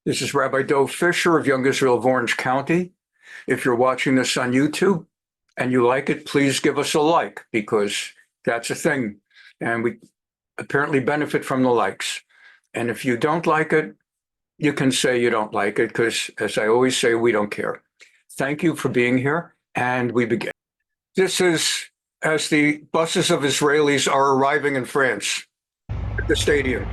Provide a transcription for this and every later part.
This is Rabbi Dov Fischer of Young Israel of Orange County. If you're watching this on YouTube and you like it, please give us a like, because that's a thing. And we apparently benefit from the likes. And if you don't like it, you can say you don't like it, because as I always say, we don't care. Thank you for being here, and we begin. This is as the buses of Israelis are arriving in France at the stadium.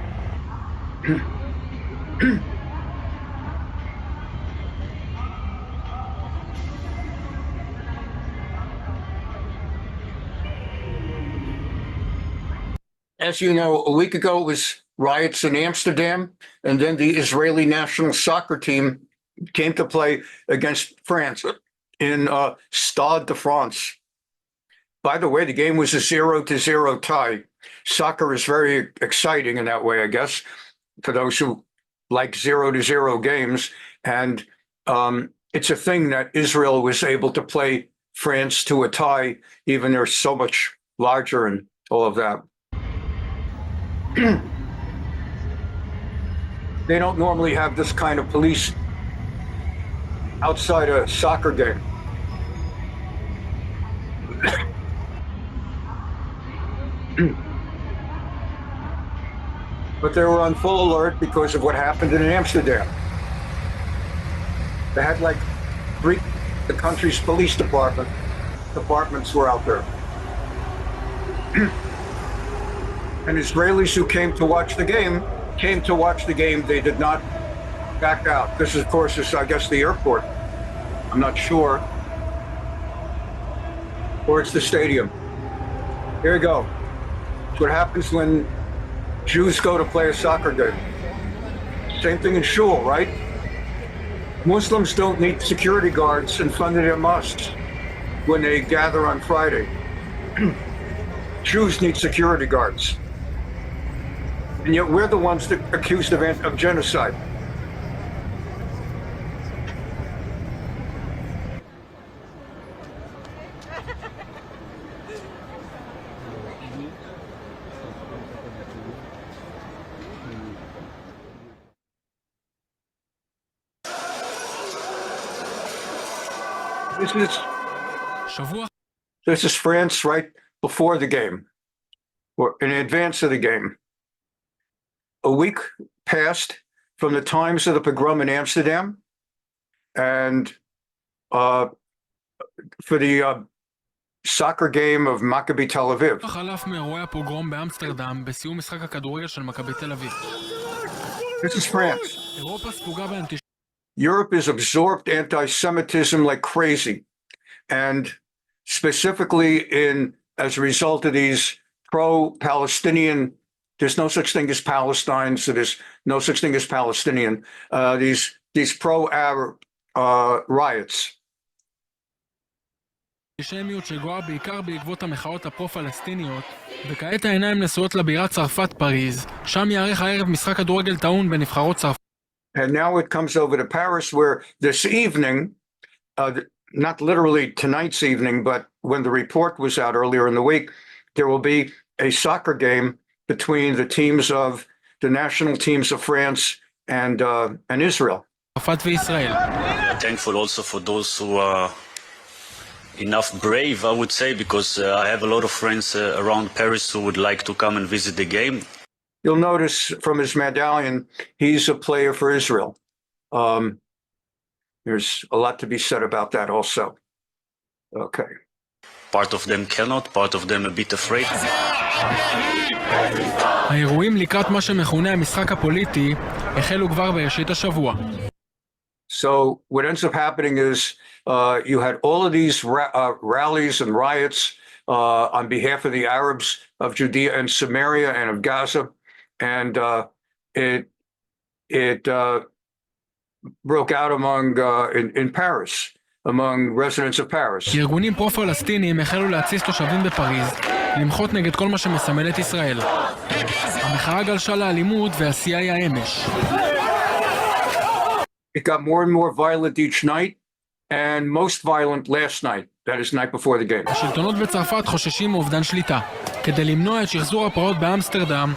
As you know, a week ago it was riots in Amsterdam, and then the Israeli national soccer team came to play against France in Stade de France. By the way, the game was a 0-0 tie. Soccer is very exciting in that way, I guess, for those who like 0-0 games. And it's a thing that Israel was able to play France to a tie, even they're so much larger and all of that. They don't normally have this kind of police outside a soccer game. But they were on full alert because of what happened in Amsterdam. They had like the country's police departments were out there. And Israelis who came to watch the game. They did not back out. This, of course, is, I guess, the airport. I'm not sure. Or it's the stadium. Here we go. It's what happens when Jews go to play a soccer game. Same thing in shul, right? Muslims don't need security guards in front of their mosques when they gather on Friday. Jews need security guards. And yet we're the ones that are accused of genocide. This is France right before the game, or in advance of the game. A week passed from the times of the pogrom in Amsterdam, and for the soccer game of Huckabee Tel Aviv. This is France. Europe is absorbed anti-Semitism like crazy, and specifically as a result of these pro-Palestinian. There's no such thing as Palestine, so there's no such thing as Palestinian. These pro-Arab riots. האנטישמיות שגואה בעיקר בעקבות המחאות הפרו-פלסטיניות, וכעת העיניים נשואות לבירת צרפת פריז, שם יערך הערב משחק כדורגל טעון בנבחרות צרפת. And now it comes over to Paris, where this evening, not literally tonight's evening, but when the report was out earlier in the week, there will be a soccer game between the teams of the national teams of France and Israel. Thankful also for those who are enough brave, I would say, because I have a lot of friends around Paris who would like to come and visit the game. You'll notice from his medallion, he's a player for Israel. There's a lot to be said about that also. Okay. Part of them cannot, part of them a bit afraid. האירועים לקראת מה שמכונה המשחק הפוליטי החלו כבר בראשית השבוע. So what ends up happening is you had all of these rallies and riots on behalf of the Arabs of Judea and Samaria and of Gaza, and it broke out in Paris, among residents of Paris. ארגונים פרו-פלסטינים החלו להציס תושבים בפריז, למחות נגד כל מה שמסמל את ישראל. המחאה גלשה לאלימות והעשייה היא האמש. It got more and more violent each night, and most violent last night. That is night before the game. השלטונות בצרפת חוששים מאובדן שליטה. כדי למנוע את שחזור הפרעות באמסטרדם,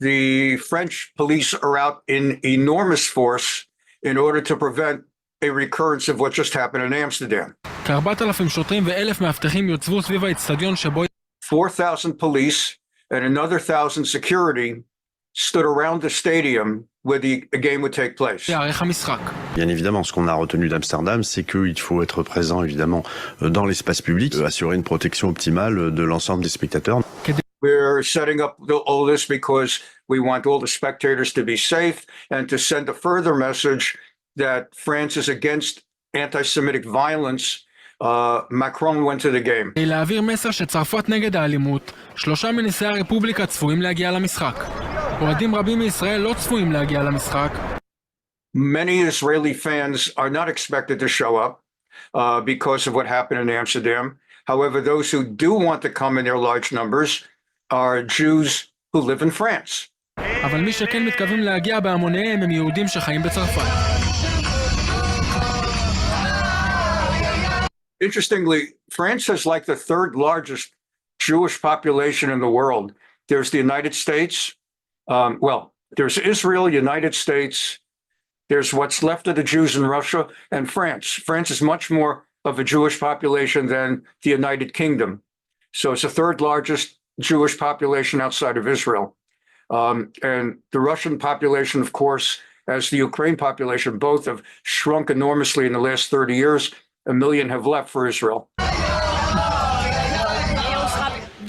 the French police are out in enormous force in order to prevent a recurrence of what just happened in Amsterdam. כ-4,000 שוטרים ו1,000 מאבטחים יוצבו סביב האצטדיון שבו 4,000 police and another 1,000 security stood around the stadium where the game would take place. יערך המשחק. Bien évidemment, ce qu'on a retenu d'Amsterdam, c'est qu'il faut être présent évidemment dans l'espace public, assurer une protection optimale de l'ensemble des spectateurs. We're setting up all this because we want all the spectators to be safe and to send a further message that France is against anti-Semitic violence. Macron went to the game. כדי להעביר מסר שצרפת נגד האלימות, 3 מנשיאי הרפובליקה צפויים להגיע למשחק. אוהדים רבים מישראל לא צפויים להגיע למשחק. Many Israeli fans are not expected to show up because of what happened in Amsterdam. However, those who do want to come in their large numbers are Jews who live in France. אבל מי שכן מתכוונים להגיע בהמוניהם הם יהודים שחיים בצרפת. Interestingly, France has like the third largest Jewish population in the world. There's the United States. There's Israel, United States. There's what's left of the Jews in Russia and France. France is much more of a Jewish population than the United Kingdom. So it's the third largest Jewish population outside of Israel. And the Russian population, of course, as the Ukraine population, both have shrunk enormously in the last 30 years. 1 million have left for Israel.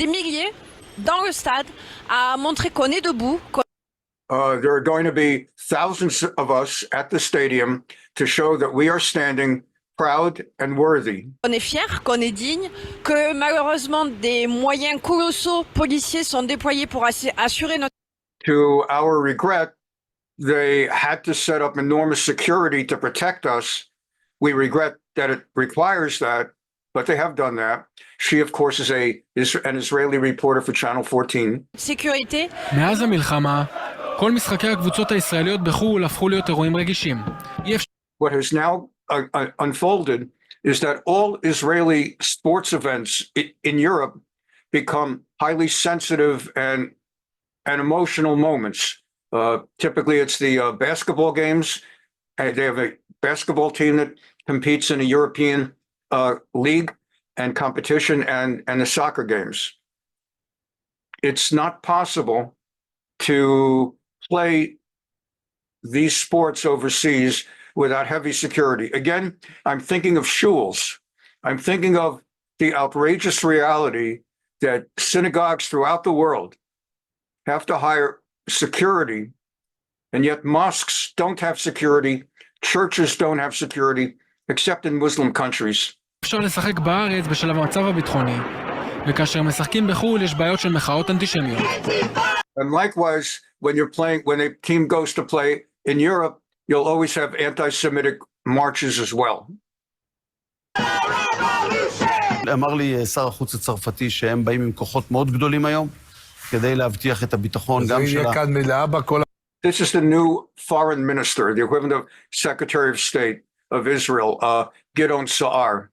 Des milliers dans le stade à montrer qu'on est debout. There are going to be thousands of us at the stadium to show that we are standing proud and worthy. On est fiers, qu'on est digne, que malheureusement des moyens colossaux policiers sont déployés pour assurer notre... To our regret, they had to set up enormous security to protect us. We regret that it requires that, but they have done that. She, of course, is an Israeli reporter for Channel 14. Sécurité. מאז המלחמה, כל משחקי הקבוצות הישראליות בחו"ל הפכו להיות אירועים רגישים. What has now unfolded is that all Israeli sports events in Europe become highly sensitive and emotional moments. Typically, it's the basketball games. They have a basketball team that competes in a European league and competition and the soccer games. It's not possible to play these sports overseas without heavy security. Again, I'm thinking of shuls. I'm thinking of the outrageous reality that synagogues throughout the world have to hire security, and yet mosques don't have security, churches don't have security, except in Muslim countries. אפשר לשחק בארץ בשלב המצב הביטחוני, וכאשר משחקים בחו"ל יש בעיות של מחאות אנטישמיות. And likewise, when a team goes to play in Europe, you'll always have anti-Semitic marches as well. אמר לי שר החוץ הצרפתי שהם באים עם כוחות מאוד גדולים היום, כדי להבטיח את הביטחון גם שלה. This is the new foreign minister, the equivalent of Secretary of State of Israel, Gideon Sa'ar.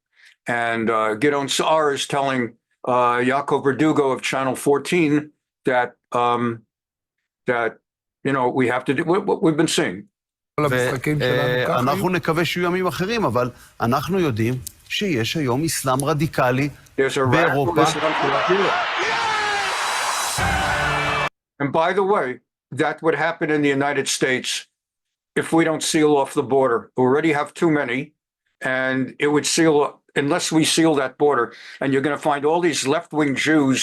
And Gideon Sa'ar is telling Yaakov Verdugo of Channel 14 that we have to do what we've been seeing. אנחנו נקווה שיהיו ימים אחרים, אבל אנחנו יודעים שיש היום אסלאם רדיקלי באירופה. And by the way, that would happen in the United States if we don't seal off the border. We already have too many, and it would seal, unless we seal that border. And you're going to find all these left-wing Jews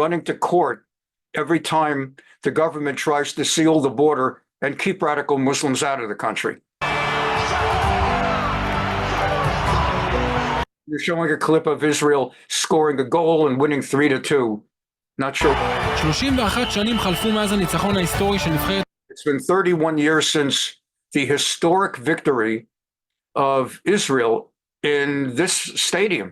running to court every time the government tries to seal the border and keep radical Muslims out of the country. You're showing a clip of Israel scoring a goal and winning 3-2. Not sure. 31 שנים חלפו מאז הניצחון ההיסטורי של נבחרת. It's been 31 years since the historic victory of Israel in this stadium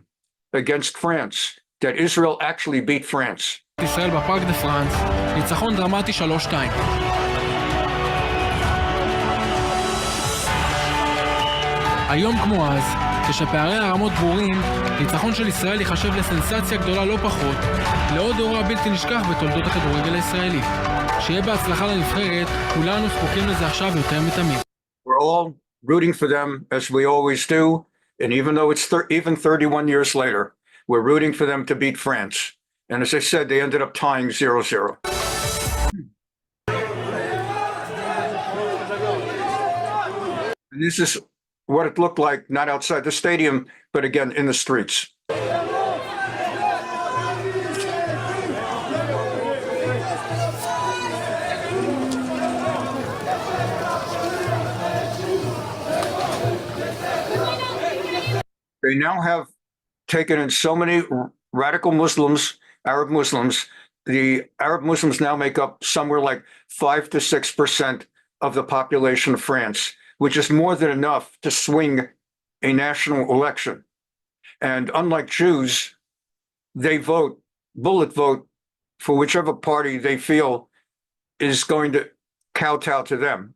against France, that Israel actually beat France. ישראל בפארק דה פרנס, ניצחון דרמטי 3-2. היום כמו אז, כשפערי הרמות ברורים, ניצחון של ישראל ייחשב לסנסציה גדולה לא פחות, לעוד אירוע בלתי נשכח בתולדות הכדורגל הישראלי. שיהיה בהצלחה לנבחרת, כולנו זקוקים לזה עכשיו יותר מתמיד. We're all rooting for them as we always do. And even though it's even 31 years later, we're rooting for them to beat France. And as I said, they ended up tying 0-0. And this is what it looked like, not outside the stadium, but again, in the streets. They now have taken in so many radical Muslims, Arab Muslims. The Arab Muslims now make up somewhere like 5 to 6% of the population of France, which is more than enough to swing a national election. And unlike Jews, they bullet vote for whichever party they feel is going to kowtow to them.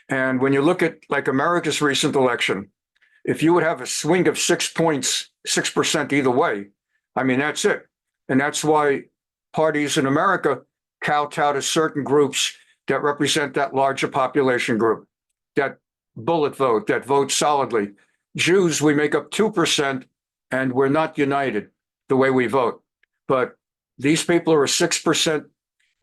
And when you look at like America's recent election, if you would have a swing of 6 points, 6% either way, I mean, that's it. And that's why parties in America kowtow to certain groups that represent that larger population group, that bullet vote, that vote solidly. Jews, we make up 2%, and we're not united the way we vote. But these people are 6%,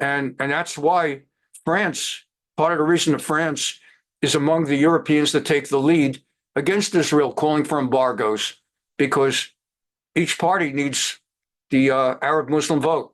and that's why France, part of the reason that France is among the Europeans that take the lead against Israel, calling for embargoes, because each party needs the Arab Muslim vote.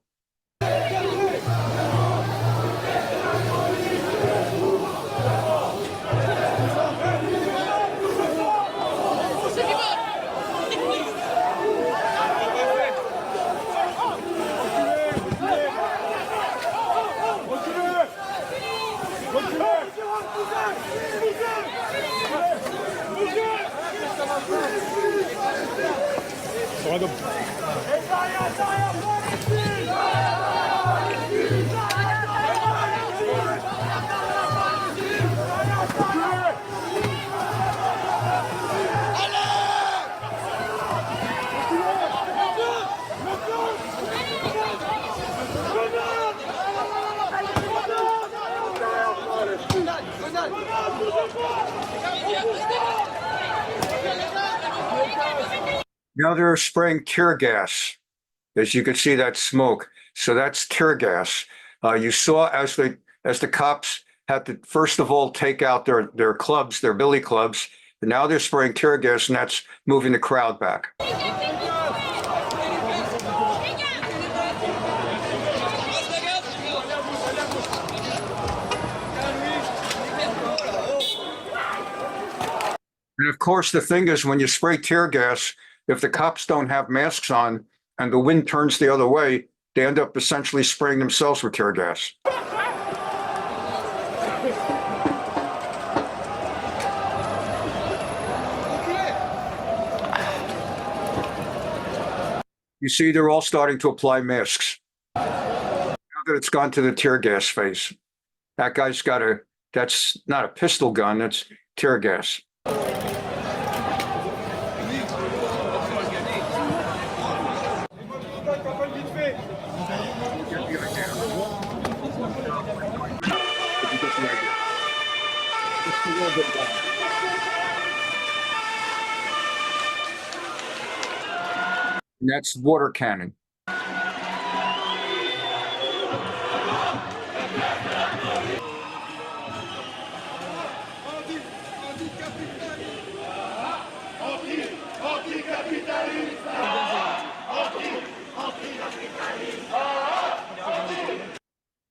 Now they're spraying tear gas. As you can see, that smoke. So that's tear gas. You saw as the cops had to first of all take out their clubs, their billy clubs, and now they're spraying tear gas, and that's moving the crowd back. And of course, the thing is, when you spray tear gas, if the cops don't have masks on and the wind turns the other way, they end up essentially spraying themselves with tear gas. You see, they're all starting to apply masks. Now that it's gone to the tear gas phase. That guy's that's not a pistol gun, that's tear gas. And that's water cannon.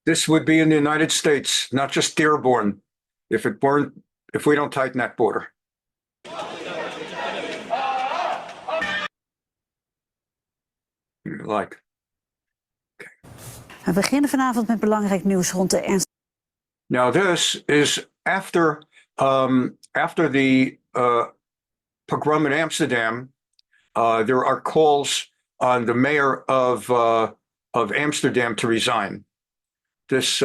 This would be in the United States, not just Dearborn, if we don't tighten that border. Like. We beginnen vanavond met belangrijk nieuws rond de ernst. Now this is after the pogrom in Amsterdam. There are calls on the mayor of Amsterdam to resign. This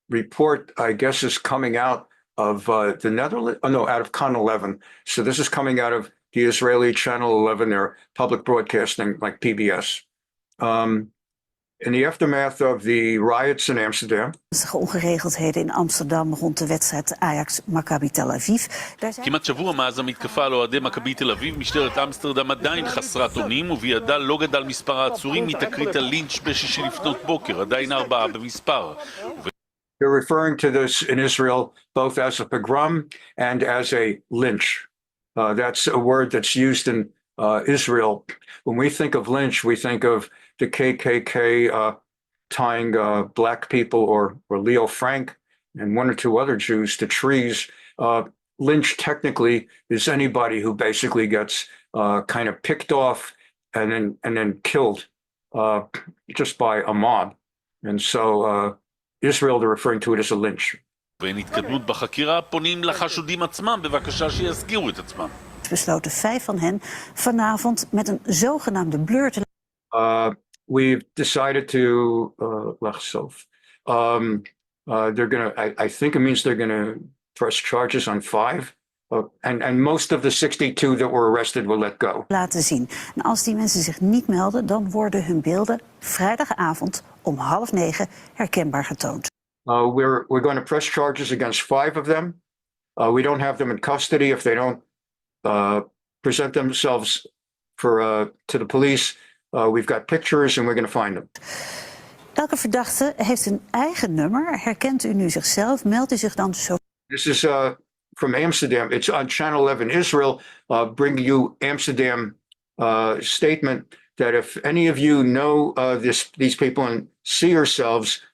report, I guess, is coming out of the Netherlands. Oh, no, out of Con 11. So this is coming out of the Israeli Channel 11, their public broadcasting, like PBS. In the aftermath of the riots in Amsterdam, Ongeregeldheden in Amsterdam rond de wedstrijd Ajax-Maccabi Tel Aviv. Daar zijn... כמעט שבוע מאז המתקפה על אוהדי מכבי תל אביב, משטרת אמסטרדם עדיין חסרת אונים, ובידה לא גדל מספר העצורים מתקרית הלינץ' בשישי לפנות בוקר, עדיין 4 במספר. they're referring to this in Israel both as a pogrom and as a lynch. That's a word that's used in Israel. When we think of lynch, we think of the KKK tying black people or Leo Frank and 1 or 2 other Jews to trees. Lynch technically is anybody who basically gets kind of picked off and then killed just by a mob. And so Israel, they're referring to it as a lynch. ואין התקדמות בחקירה, פונים לחשודים עצמם בבקשה שיסגירו את עצמם. Besloten 5 van hen vanavond met een zogenaamde blur te... We've decided to they're gonna. I think it means they're gonna press charges on 5, and most of the 62 that were arrested will let go. Laten zien. En als die mensen zich niet melden, dan worden hun beelden vrijdagavond om 8:30 herkenbaar getoond. We're going to press charges against 5 of them. We don't have them in custody if they don't present themselves to the police. We've got pictures and we're going to find them. Elke verdachte heeft een eigen nummer. Herkent u nu zichzelf? Meldt u zich dan zo? This is from Amsterdam. It's on Channel 11 Israel. Bring you Amsterdam statement that if any of you know these people and see yourselves,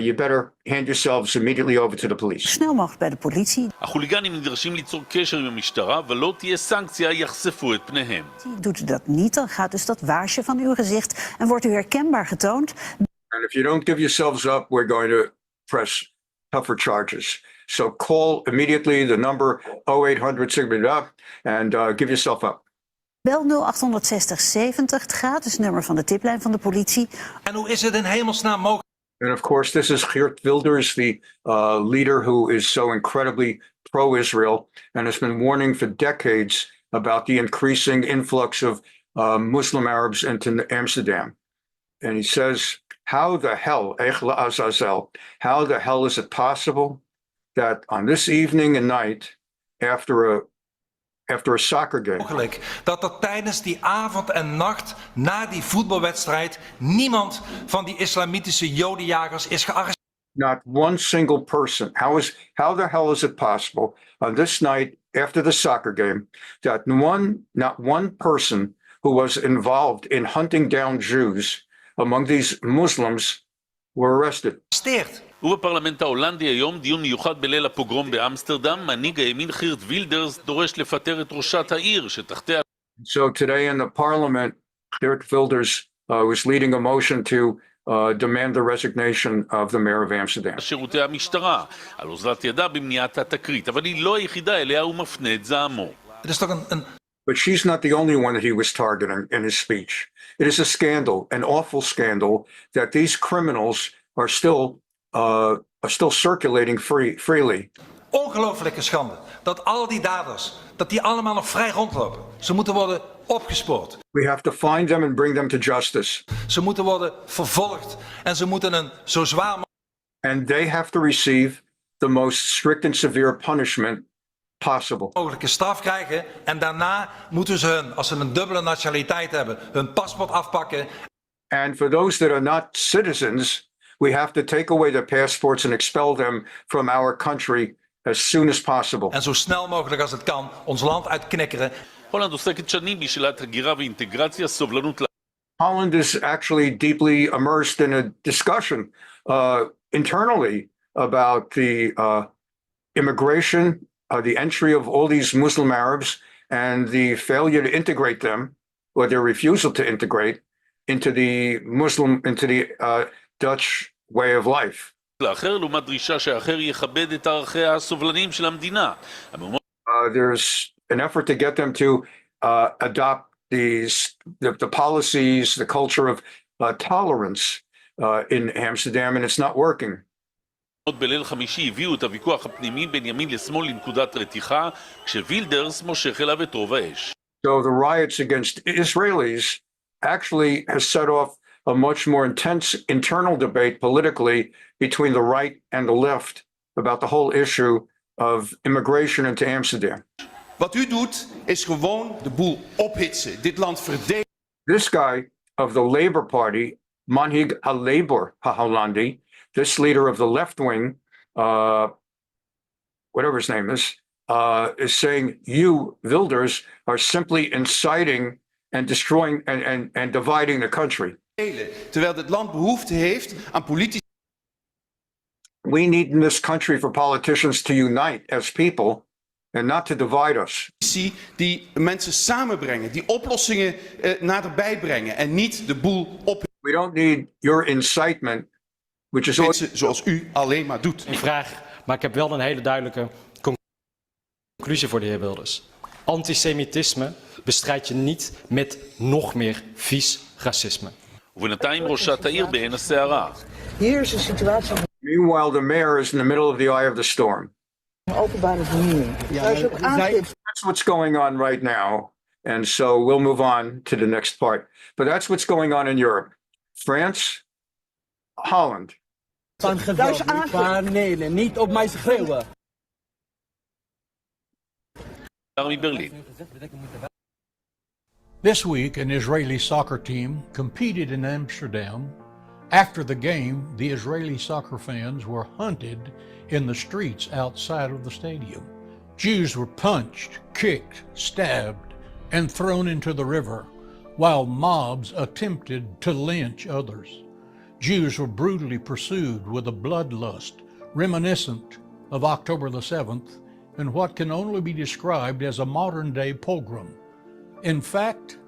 you better hand yourselves immediately over to the police. Snel mogelijk bij de politie. החוליגנים נדרשים ליצור קשר עם המשטרה, ולא תהיה סנקציה, יחשפו את פניהם. Doet u dat niet, dan gaat dus dat waarsje van uw gezicht en wordt u herkenbaar getoond. And if you don't give yourselves up, we're going to press tougher charges. So call immediately the number 0800 up and give yourself up. Bel 0860 70, het gratis nummer van de tiplijn van de politie. En hoe is het in hemelsnaam mogelijk? And of course, this is Geert Wilders, the leader who is so incredibly pro-Israel and has been warning for decades about the increasing influx of Muslim Arabs into Amsterdam. And he says, how the hell is it possible that on this evening and night, after a soccer game, Mogelijk dat er tijdens die avond en nacht na die voetbalwedstrijd niemand van die islamitische jodenjagers is gearresteerd. not one single person. How the hell is it possible on this night after the soccer game that not one person who was involved in hunting down Jews among these Muslims were arrested? ובפרלמנט ההולנדי היום דיון מיוחד בליל הפוגרום באמסטרדם, מנהיג הימין חירט וילדרס דורש לפטר את ראשת העיר שתחתיה. So today in the parliament, Geert Wilders was leading a motion to demand the resignation of the mayor of Amsterdam. שירותי המשטרה, על אוזלת ידה במניעת התקרית, אבל היא לא היחידה אליה הוא מפנה את זעמו. But she's not the only one that he was targeting in his speech. It is a scandal, an awful scandal, that these criminals are still circulating freely. Ongelooflijke schande dat al die daders, dat die allemaal nog vrij rondlopen. Ze moeten worden opgespoord. We have to find them and bring them to justice. Ze moeten worden vervolgd en ze moeten een zo zwaar and they have to receive the most strict and severe punishment possible. mogelijke straf krijgen en daarna moeten ze als ze een dubbele nationaliteit hebben, hun paspoort afpakken. And for those that are not citizens, we have to take away their passports and expel them from our country as soon as possible. En zo snel mogelijk als het kan ons land uitknikkeren. הולנד עוסקת שנים בשאלת הגירה ואינטגרציה, סובלנות Holland is actually deeply immersed in a discussion internally about the immigration, the entry of all these Muslim Arabs, and the failure to integrate them, or their refusal to integrate into the Dutch way of life. לאחר, לעומת דרישה שהאחר יכבד את ערכיה הסובלניים של המדינה. There's an effort to get them to adopt the policies, the culture of tolerance in Amsterdam, and it's not working. עוד בליל חמישי הביאו את הוויכוח הפנימי בין ימין לשמאל לנקודת רתיחה, כשווילדרס מושך אליו את רוב האש. So the riots against Israelis actually has set off a much more intense internal debate politically between the right and the left about the whole issue of immigration into Amsterdam. Wat u doet, is gewoon de boel ophitsen. Dit land verdedigen. This guy of the Labour Party, Manhig HaLabour HaHollandi, this leader of the left wing, whatever his name is saying you, Wilders, are simply inciting and destroying and dividing the country. Terwijl dit land behoefte heeft aan politici. We need in this country for politicians to unite as people and not to divide us. Die mensen samenbrengen, die oplossingen naderbij brengen en niet de boel op. We don't need your incitement, which is Mensen zoals u alleen maar doet. Een vraag, maar ik heb wel een hele duidelijke conclusie voor de heer Wilders. Antisemitisme bestrijd je niet met nog meer vies racisme. ובינתיים ראשת העיר בעין הסערה. Hier is een situatie. Meanwhile, the mayor is in the middle of the eye of the storm. Openbare vernieling. That's what's going on right now. And so we'll move on to the next part. But that's what's going on in Europe. France, Holland. Nee, niet op mij schreeuwen. מברלין. This week, an Israeli soccer team competed in Amsterdam. After the game, the Israeli soccer fans were hunted in the streets outside of the stadium. Jews were punched, kicked, stabbed, and thrown into the river, while mobs attempted to lynch others. Jews were brutally pursued with a bloodlust reminiscent of October the 7th and what can only be described as a modern-day pogrom. In fact,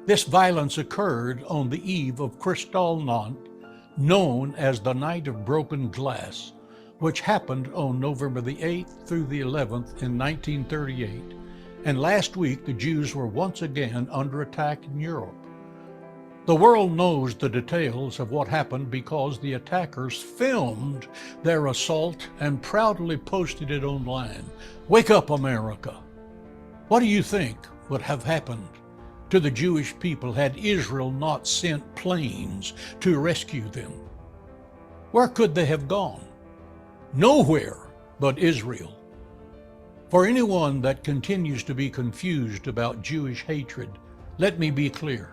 this violence occurred on the eve of Kristallnacht, known as the Night of Broken Glass, which happened on November the 8th through the 11th in 1938, and last week the Jews were once again under attack in Europe. The world knows the details of what happened because the attackers filmed their assault and proudly posted it online. Wake up, America! What do you think would have happened to the Jewish people had Israel not sent planes to rescue them? Where could they have gone? Nowhere but Israel. For anyone that continues to be confused about Jewish hatred, let me be clear.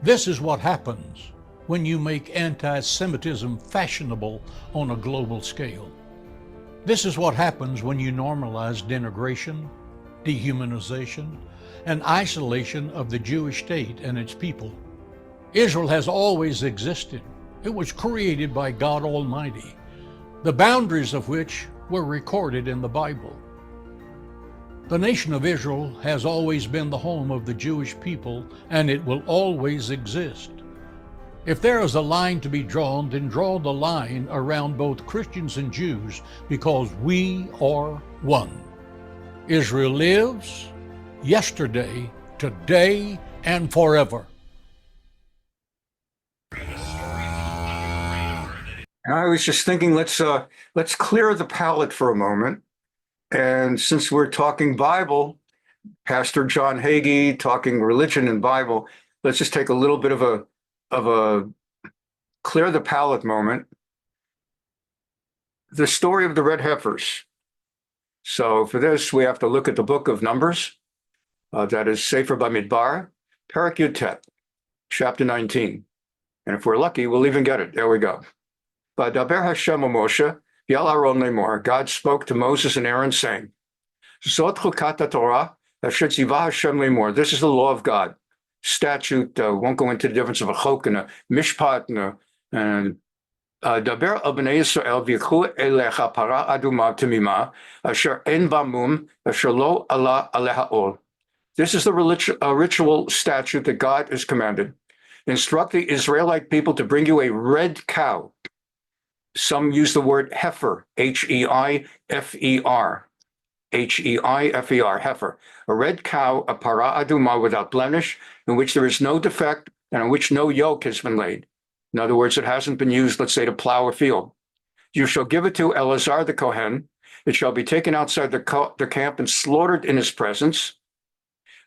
This is what happens when you make anti-Semitism fashionable on a global scale. This is what happens when you normalize denigration, dehumanization, and isolation of the Jewish state and its people. Israel has always existed. It was created by God Almighty, the boundaries of which were recorded in the Bible. The nation of Israel has always been the home of the Jewish people, and it will always exist. If there is a line to be drawn, then draw the line around both Christians and Jews, because we are one. Israel lives, yesterday, today, and forever. I was just thinking, let's clear the palate for a moment. And since we're talking Bible, Pastor John Hagee talking religion and Bible, let's just take a little bit of a clear the palate moment. The story of the red heifers. So for this, we have to look at the book of Numbers. That is Sefer Bamidbar, Perek Yutet, chapter 19. And if we're lucky, we'll even get it. There we go. V'adaber Hashem Moshe, Yal Aaron Lemor. God spoke to Moses and Aaron, saying, Zot chukat haTorah, asher tzivah Hashem Lemor. This is the law of God. Statute, won't go into the difference of a chok and a mishpat and daber al bnei Yisrael v'yikhu elecha para aduma temima asher en ba mum asher lo ala aleha ol. This is the ritual statute that God has commanded. Instruct the Israelite people to bring you a red cow. Some use the word heifer, H-E-I-F-E-R. H-E-I-F-E-R, heifer. A red cow, a para aduma without blemish, in which there is no defect and in which no yoke has been laid. In other words, it hasn't been used, let's say, to plow a field. You shall give it to Eleazar the Kohen. It shall be taken outside the camp and slaughtered in his presence.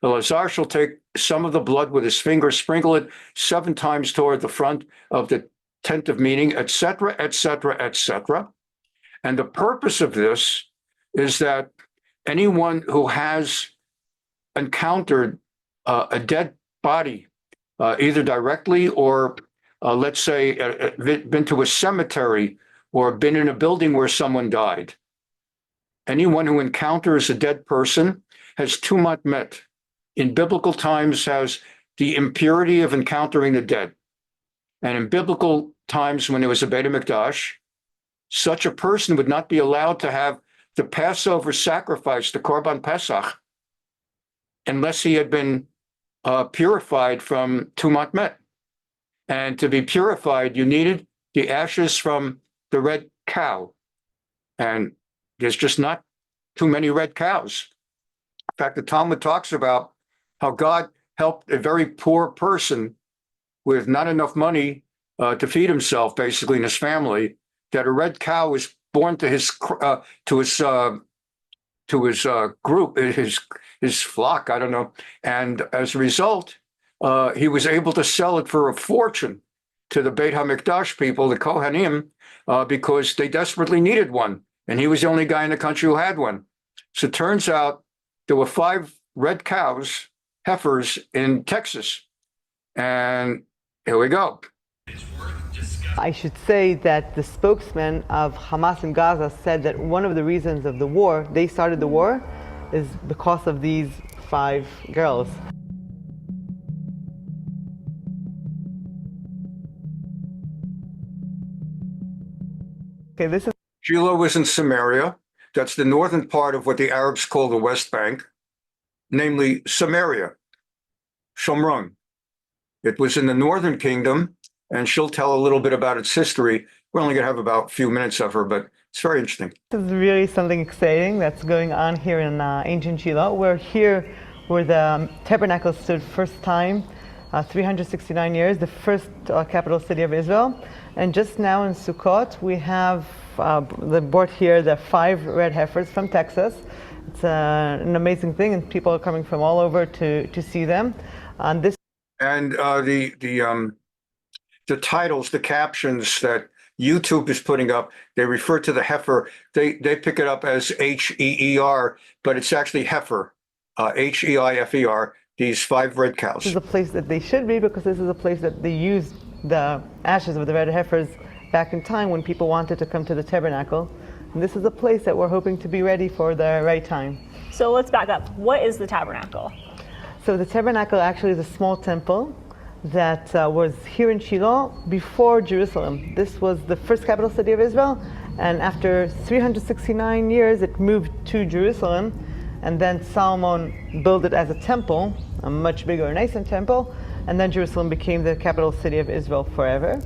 Elazar shall take some of the blood with his finger, sprinkle it 7 times toward the front of the tent of meeting, etc., etc., etc. And the purpose of this is that anyone who has encountered a dead body, either directly or, let's say, been to a cemetery or been in a building where someone died, anyone who encounters a dead person has tumat met. In biblical times, has the impurity of encountering the dead. And in biblical times, when there was a Beit HaMikdash, such a person would not be allowed to have the Passover sacrifice, the Korban Pesach, unless he had been purified from tumat met. And to be purified, you needed the ashes from the red cow. And there's just not too many red cows. In fact, the Talmud talks about how God helped a very poor person with not enough money to feed himself, basically, and his family, that a red cow was born to his group, his flock, I don't know. And as a result, he was able to sell it for a fortune to the Beit HaMikdash people, the Kohanim, because they desperately needed one. And he was the only guy in the country who had one. So it turns out there were 5 red cows, heifers, in Texas. And here we go. I should say that the spokesman of Hamas in Gaza said that one of the reasons of the war, they started the war, is because of these 5 girls. Okay, this is Shiloh was in Samaria. That's the northern part of what the Arabs call the West Bank, namely Samaria, Shomron. It was in the northern kingdom, and she'll tell a little bit about its history. We're only going to have about a few minutes of her, but it's very interesting. This is really something exciting that's going on here in ancient Shiloh. We're here where the tabernacle stood first time, 369 years, the first capital city of Israel. And just now in Sukkot, we have brought here the 5 red heifers from Texas. It's an amazing thing, and people are coming from all over to see them. And the titles, the captions that YouTube is putting up, they refer to the heifer. They pick it up as H-E-E-R, but it's actually heifer, H-E-I-F-E-R, these 5 red cows. This is a place that they should be, because this is a place that they used the ashes of the red heifers back in time when people wanted to come to the tabernacle. And this is a place that we're hoping to be ready for the right time. So let's back up. What is the tabernacle? So the tabernacle actually is a small temple that was here in Shiloh before Jerusalem. This was the first capital city of Israel, and after 369 years it moved to Jerusalem, and then Solomon built it as a temple, a much bigger, nicer temple, and then Jerusalem became the capital city of Israel forever.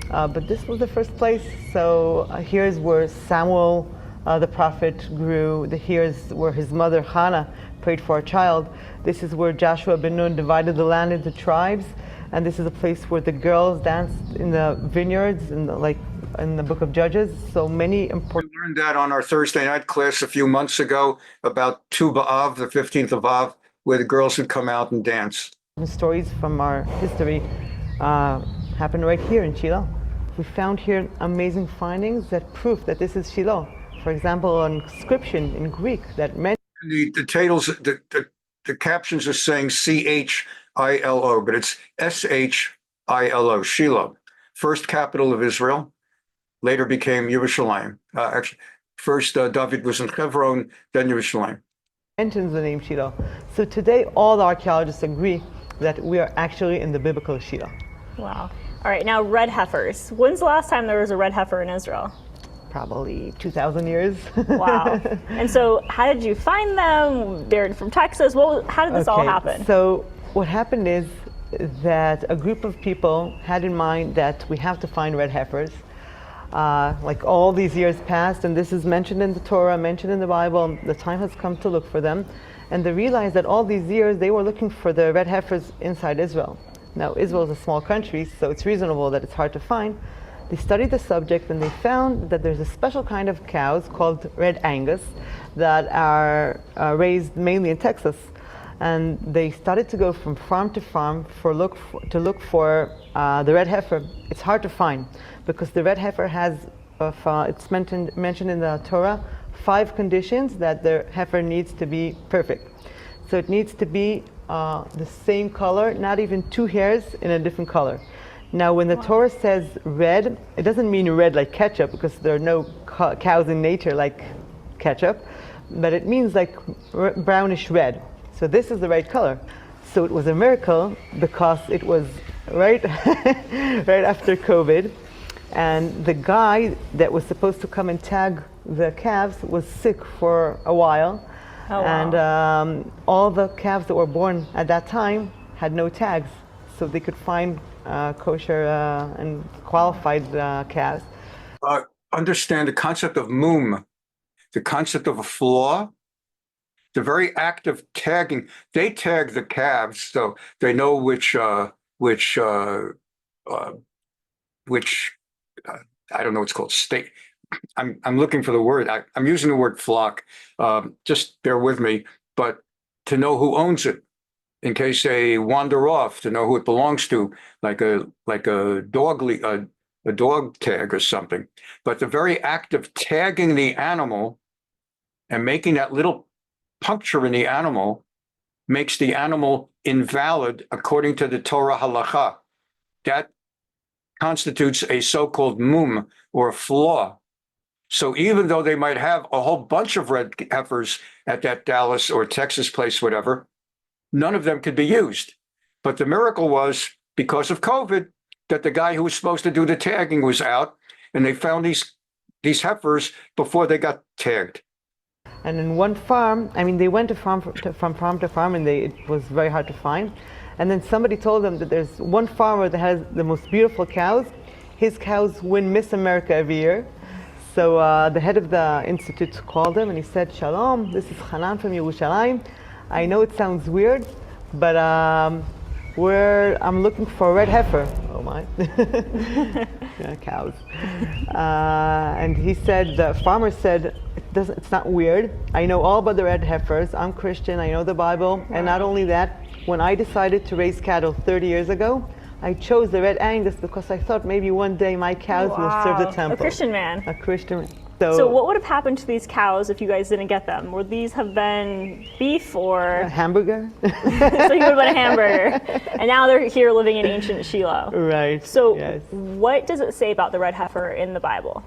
But this was the first place. So here's where Samuel the prophet grew. Here's where his mother Hannah prayed for a child. This is where Joshua ben Nun divided the land into tribes. And this is a place where the girls danced in the vineyards, in the book of Judges. So many important. We learned that on our Thursday night class a few months ago about Tu B'Av, the 15th of Av, where the girls would come out and dance. Stories from our history happened right here in Shiloh. We found here amazing findings that prove that this is Shiloh. For example, an inscription in Greek that meant the titles, the captions are saying C-H-I-L-O, but it's S-H-I-L-O, Shiloh, first capital of Israel, later became Yerushalayim. Actually, first David was in Hebron, then Yerushalayim. Mentions the name Shiloh. So today, all the archaeologists agree that we are actually in the biblical Shiloh. Wow. All right, now red heifers. When's the last time there was a red heifer in Israel? Probably 2,000 years. Wow. And so how did you find them? They're from Texas. How did this all happen? So what happened is that a group of people had in mind that we have to find red heifers. Like all these years passed, and this is mentioned in the Torah, mentioned in the Bible, the time has come to look for them. And they realized that all these years they were looking for the red heifers inside Israel. Now, Israel is a small country, so it's reasonable that it's hard to find. They studied the subject and they found that there's a special kind of cows called red Angus that are raised mainly in Texas. And they started to go from farm to farm to look for the red heifer. It's hard to find because the red heifer has, it's mentioned in the Torah, 5 conditions that the heifer needs to be perfect. So it needs to be the same color, not even 2 hairs in a different color. Now, when the Torah says red, it doesn't mean red like ketchup, because there are no cows in nature like ketchup, but it means like brownish red. So this is the right color. So it was a miracle because it was right after COVID, and the guy that was supposed to come and tag the calves was sick for a while. Oh, wow. And all the calves that were born at that time had no tags, so they could find kosher and qualified calves. Understand the concept of mum, the concept of a flaw, the very act of tagging. They tag the calves so they know which I don't know what's called, state. I'm looking for the word. I'm using the word flock. Just bear with me. But to know who owns it, in case they wander off, to know who it belongs to, like a dog tag or something. But the very act of tagging the animal and making that little puncture in the animal makes the animal invalid according to the Torah halacha. That constitutes a so-called mum, or a flaw. So even though they might have a whole bunch of red heifers at that Dallas or Texas place, whatever, none of them could be used. But the miracle was, because of COVID, that the guy who was supposed to do the tagging was out, and they found these heifers before they got tagged. And in one farm, I mean, they went from farm to farm, and it was very hard to find. And then somebody told them that there's one farmer that has the most beautiful cows. His cows win Miss America every year. So the head of the institute called him and he said, "Shalom, this is Hanan from Yerushalayim. I know it sounds weird, but I'm looking for a red heifer." Oh my, yeah, cows. And he said, the farmer said, it's not weird. I know all about the red heifers. I'm Christian. I know the Bible. Wow. And not only that, when I decided to raise cattle 30 years ago, I chose the red Angus because I thought maybe one day my cows will serve the temple. A Christian man. A Christian man. So what would have happened to these cows if you guys didn't get them? Would these have been beef or... A hamburger? So he would have been a hamburger. And now they're here living in ancient Shiloh. Right. So yes. What does it say about the red heifer in the Bible?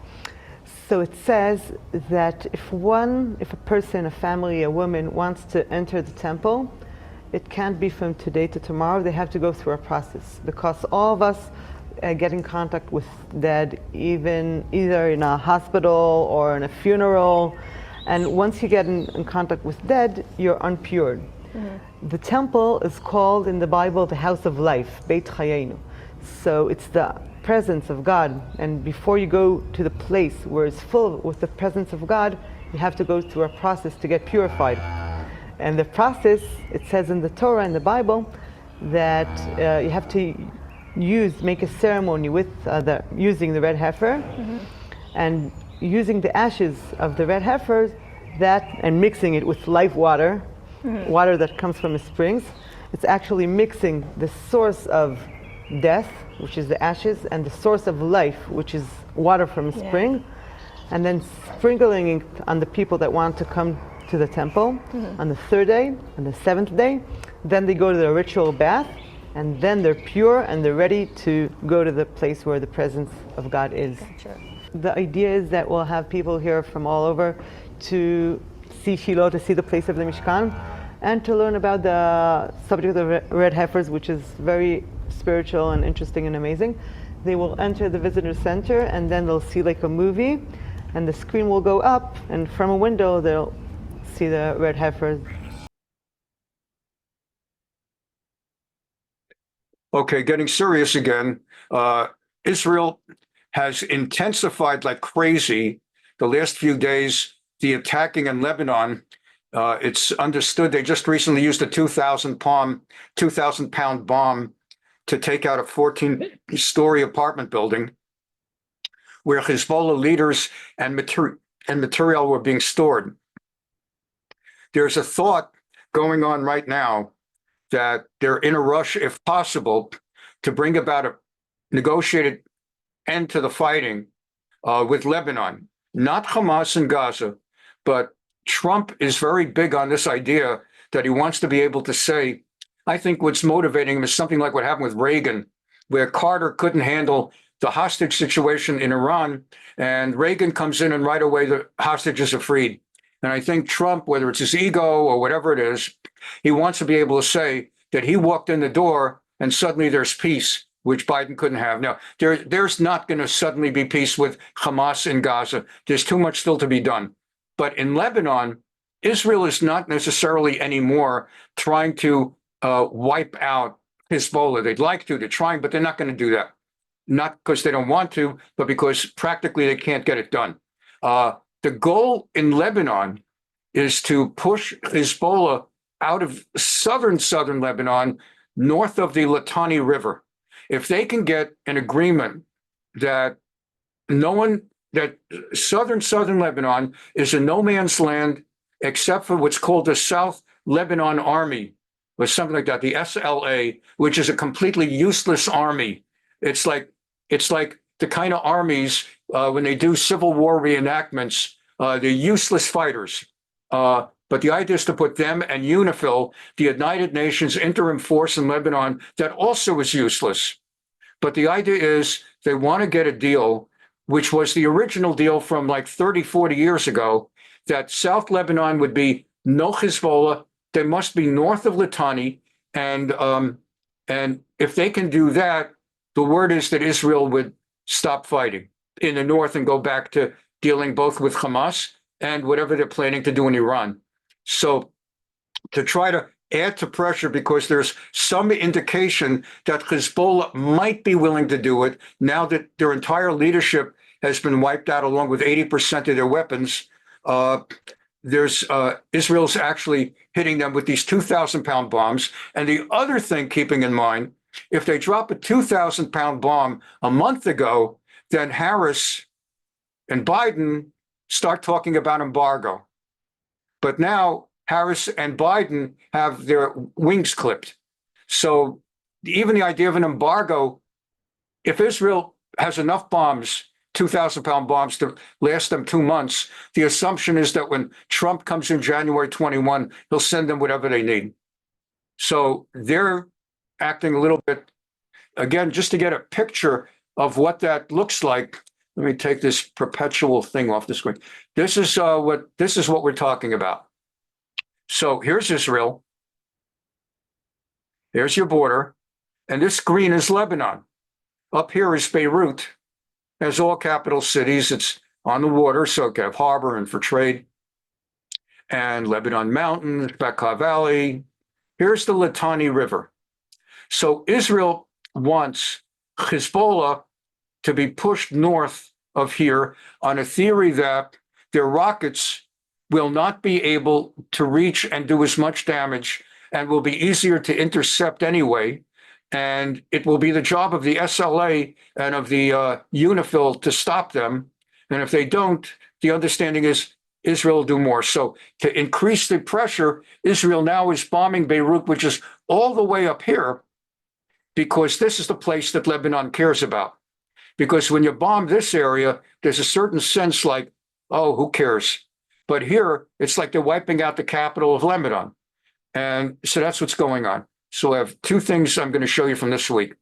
So it says that if a person, a family, a woman wants to enter the temple, it can't be from today to tomorrow. They have to go through a process, because all of us get in contact with dead, either in a hospital or in a funeral. And once you get in contact with dead, you're unpured. Mm-hmm. The temple is called in the Bible the house of life, Beit Chayenu. So it's the presence of God. And before you go to the place where it's full with the presence of God, you have to go through a process to get purified. And the process, it says in the Torah and the Bible, that you have to make a ceremony with using the red heifer, mm-hmm. and using the ashes of the red heifer, and mixing it with live water, mm-hmm. water that comes from the springs. It's actually mixing the source of death, which is the ashes, and the source of life, which is water from a spring, and then sprinkling it on the people that want to come to the temple, mm-hmm. on the 3rd day and the 7th day. Then they go to the ritual bath, and then they're pure and they're ready to go to the place where the presence of God is. Gotcha. The idea is that we'll have people here from all over to see Shiloh, to see the place of the Mishkan, and to learn about the subject of the red heifers, which is very spiritual and interesting and amazing. They will enter the visitor center, and then they'll see like a movie, and the screen will go up, and from a window they'll see the red heifers. Okay, getting serious again. Israel has intensified like crazy the last few days, the attacking in Lebanon. It's understood they just recently used a 2,000-pound bomb to take out a 14-story apartment building where Hezbollah leaders and material were being stored. There's a thought going on right now that they're in a rush, if possible, to bring about a negotiated end to the fighting with Lebanon, not Hamas in Gaza, but Trump is very big on this idea that he wants to be able to say, I think what's motivating him is something like what happened with Reagan, where Carter couldn't handle the hostage situation in Iran, and Reagan comes in and right away the hostages are freed. And I think Trump, whether it's his ego or whatever it is, he wants to be able to say that he walked in the door and suddenly there's peace, which Biden couldn't have. Now, there's not going to suddenly be peace with Hamas in Gaza. There's too much still to be done. But in Lebanon, Israel is not necessarily anymore trying to wipe out Hezbollah. They'd like to, they're trying, but they're not going to do that. Not because they don't want to, but because practically they can't get it done. The goal in Lebanon is to push Hezbollah out of southern Lebanon, north of the Litani River. If they can get an agreement that southern Lebanon is a no man's land, except for what's called the South Lebanon Army, or something like that, the SLA, which is a completely useless army. It's like the kind of armies when they do Civil War reenactments, they're useless fighters. But the idea is to put them and UNIFIL, the United Nations interim force in Lebanon, that also is useless. But the idea is they want to get a deal, which was the original deal from like 30, 40 years ago, that South Lebanon would be no Hezbollah. They must be north of Litani. And if they can do that, the word is that Israel would stop fighting in the north and go back to dealing both with Hamas and whatever they're planning to do in Iran. So to try to add to pressure, because there's some indication that Hezbollah might be willing to do it now that their entire leadership has been wiped out along with 80% of their weapons. Israel's actually hitting them with these 2,000-pound bombs. And the other thing, keeping in mind, if they drop a 2,000-pound bomb a month ago, then Harris and Biden start talking about embargo. But now Harris and Biden have their wings clipped. So even the idea of an embargo, if Israel has enough bombs, 2,000-pound bombs to last them 2 months, the assumption is that when Trump comes in January 21, he'll send them whatever they need. So they're acting a little bit, again, just to get a picture of what that looks like. Let me take this perpetual thing off the screen. This is what we're talking about. So here's Israel. Here's your border. And this green is Lebanon. Up here is Beirut. As all capital cities, it's on the water, so you have harbor and for trade. And Lebanon Mountains, Bekaa Valley. Here's the Litani River. So Israel wants Hezbollah to be pushed north of here on a theory that their rockets will not be able to reach and do as much damage and will be easier to intercept anyway. And it will be the job of the SLA and of the UNIFIL to stop them. And if they don't, the understanding is Israel will do more. So to increase the pressure, Israel now is bombing Beirut, which is all the way up here, because this is the place that Lebanon cares about. Because when you bomb this area, there's a certain sense like, oh, who cares? But here, it's like they're wiping out the capital of Lebanon. And so that's what's going on. So I have two things I'm going to show you from this week.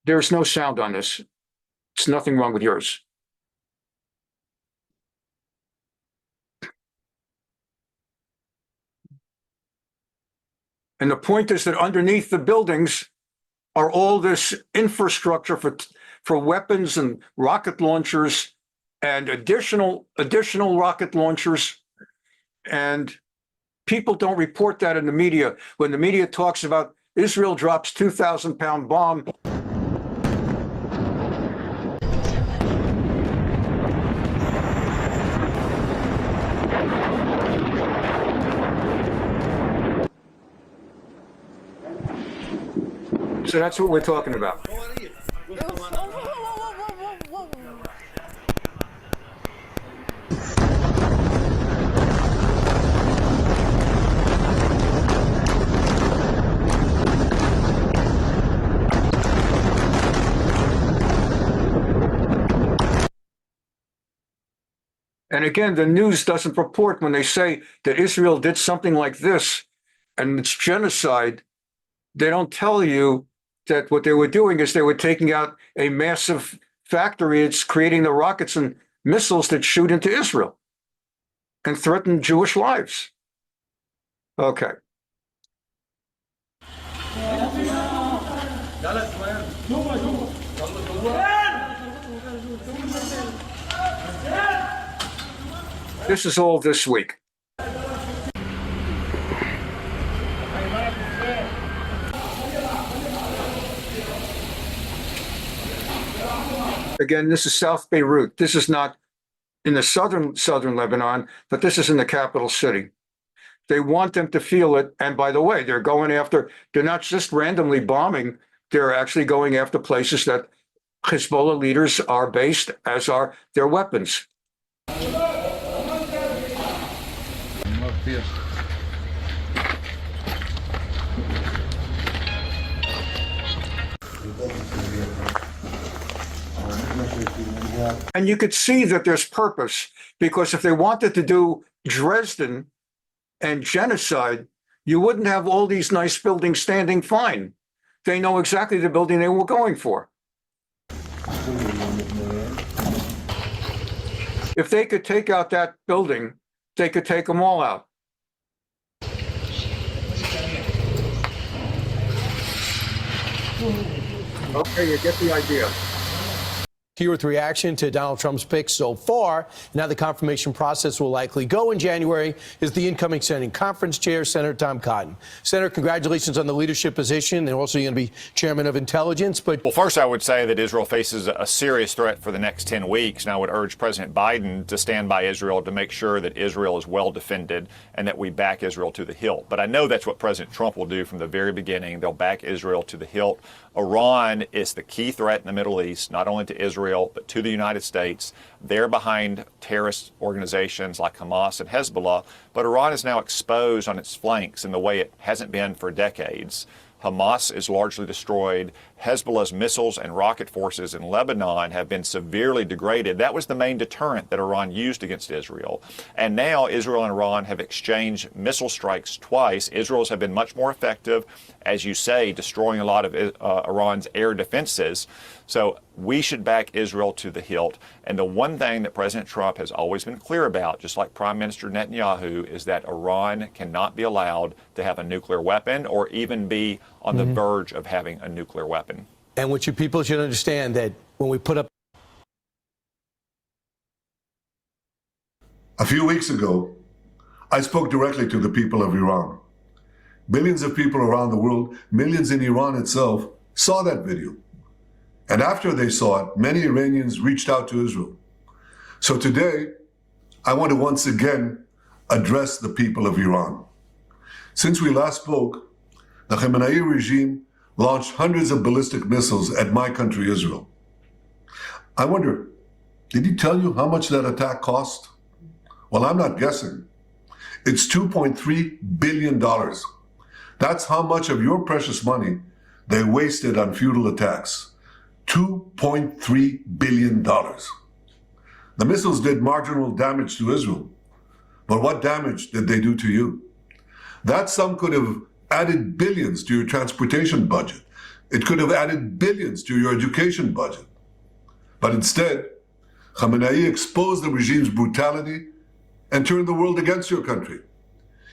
There's no sound on this. It's nothing wrong with yours. And the point is that underneath the buildings are all this infrastructure for weapons and rocket launchers and additional rocket launchers. And people don't report that in the media. When the media talks about Israel drops 2,000-pound bomb, so that's what we're talking about. And again, the news doesn't report when they say that Israel did something like this and it's genocide. They don't tell you that what they were doing is they were taking out a massive factory. It's creating the rockets and missiles that shoot into Israel and threaten Jewish lives. Okay. This is all this week. Again, this is South Beirut. This is not in the southern Lebanon, but this is in the capital city. They want them to feel it. And by the way, they're not just randomly bombing, they're actually going after places that Hezbollah leaders are based, as are their weapons. And you could see that there's purpose, because if they wanted to do Dresden and genocide, you wouldn't have all these nice buildings standing fine. They know exactly the building they were going for. If they could take out that building, they could take them all out. Okay, you get the idea. Here with reaction to Donald Trump's pick so far, now the confirmation process will likely go in January, is the incoming Senate Conference Chair, Senator Tom Cotton. Senator, congratulations on the leadership position, and also you're going to be Chairman of Intelligence. But well, first I would say that Israel faces a serious threat for the next 10 weeks, and I would urge President Biden to stand by Israel to make sure that Israel is well defended and that we back Israel to the hilt. But I know that's what President Trump will do from the very beginning. They'll back Israel to the hilt. Iran is the key threat in the Middle East, not only to Israel, but to the United States. They're behind terrorist organizations like Hamas and Hezbollah, but Iran is now exposed on its flanks in the way it hasn't been for decades. Hamas is largely destroyed. Hezbollah's missiles and rocket forces in Lebanon have been severely degraded. That was the main deterrent that Iran used against Israel. And now Israel and Iran have exchanged missile strikes twice. Israel's have been much more effective, as you say, destroying a lot of Iran's air defenses. So we should back Israel to the hilt. And the one thing that President Trump has always been clear about, just like Prime Minister Netanyahu, is that Iran cannot be allowed to have a nuclear weapon or even be on the verge of having a nuclear weapon. And what you people should understand that when we put up... A few weeks ago, I spoke directly to the people of Iran. Billions of people around the world, millions in Iran itself, saw that video. And after they saw it, many Iranians reached out to Israel. So today, I want to once again address the people of Iran. Since we last spoke, the Khamenei regime launched hundreds of ballistic missiles at my country, Israel. I wonder, did he tell you how much that attack cost? Well, I'm not guessing. It's $2.3 billion. That's how much of your precious money they wasted on futile attacks. $2.3 billion. The missiles did marginal damage to Israel. But what damage did they do to you? That sum could have added billions to your transportation budget. It could have added billions to your education budget. But instead, Khamenei exposed the regime's brutality and turned the world against your country.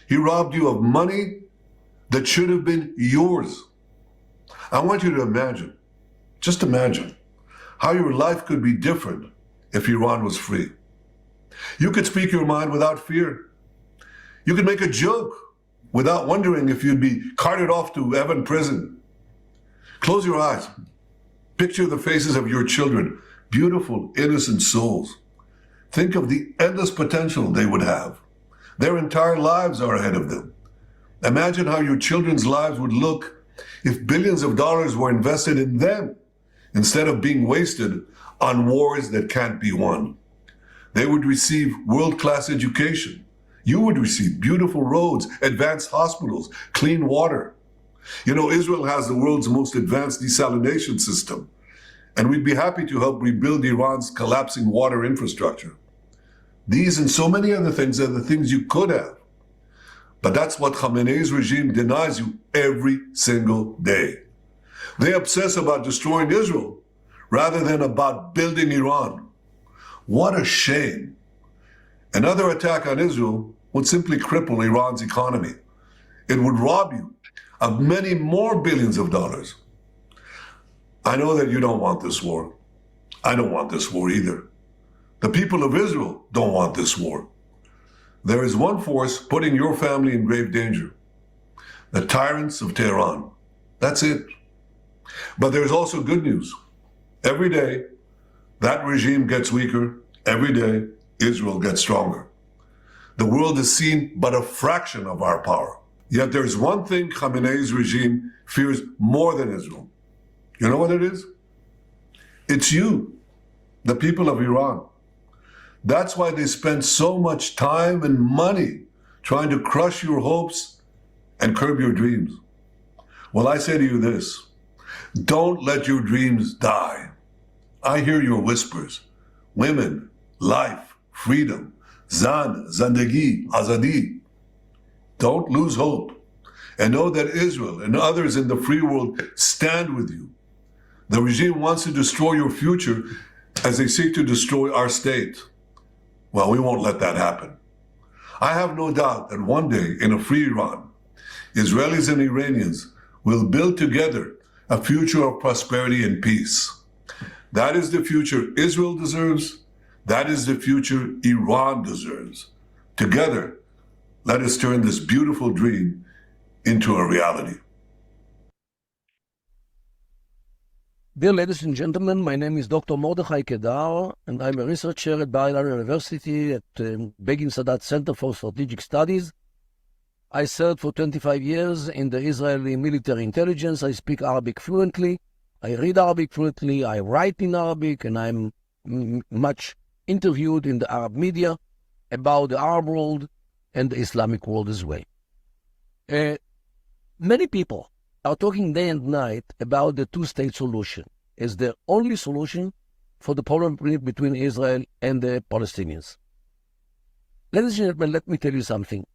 He robbed you of money that should have been yours. I want you to imagine, just imagine, how your life could be different if Iran was free. You could speak your mind without fear. You could make a joke without wondering if you'd be carted off to Evin prison. Close your eyes. Picture the faces of your children, beautiful, innocent souls. Think of the endless potential they would have. Their entire lives are ahead of them. Imagine how your children's lives would look if billions of dollars were invested in them instead of being wasted on wars that can't be won. They would receive world-class education. You would receive beautiful roads, advanced hospitals, clean water. You know, Israel has the world's most advanced desalination system, and we'd be happy to help rebuild Iran's collapsing water infrastructure. These and so many other things are the things you could have. But that's what Khamenei's regime denies you every single day. They obsess about destroying Israel rather than about building Iran. What a shame. Another attack on Israel would simply cripple Iran's economy. It would rob you of many more billions of dollars. I know that you don't want this war. I don't want this war either. The people of Israel don't want this war. There is one force putting your family in grave danger. The tyrants of Tehran. That's it. But there's also good news. Every day, that regime gets weaker. Every day, Israel gets stronger. The world has seen but a fraction of our power. Yet there's one thing Khamenei's regime fears more than Israel. You know what it is? It's you, the people of Iran. That's why they spend so much time and money trying to crush your hopes and curb your dreams. Well, I say to you this, don't let your dreams die. I hear your whispers. Women, life, freedom, zan, zandagi, azadi. Don't lose hope. And know that Israel and others in the free world stand with you. The regime wants to destroy your future as they seek to destroy our state. Well, we won't let that happen. I have no doubt that one day in a free Iran, Israelis and Iranians will build together a future of prosperity and peace. That is the future Israel deserves. That is the future Iran deserves. Together, let us turn this beautiful dream into a reality. Dear ladies and gentlemen, my name is Dr. Mordechai Kedar, and I'm a researcher at Bar-Ilan University at Begin Sadat Center for Strategic Studies. I served for 25 years in the Israeli military intelligence. I speak Arabic fluently. I read Arabic fluently. I write in Arabic, and I'm much interviewed in the Arab media about the Arab world and the Islamic world as well. Many people are talking day and night about the two-state solution as the only solution for the problem between Israel and the Palestinians. Ladies and gentlemen, let me tell you something.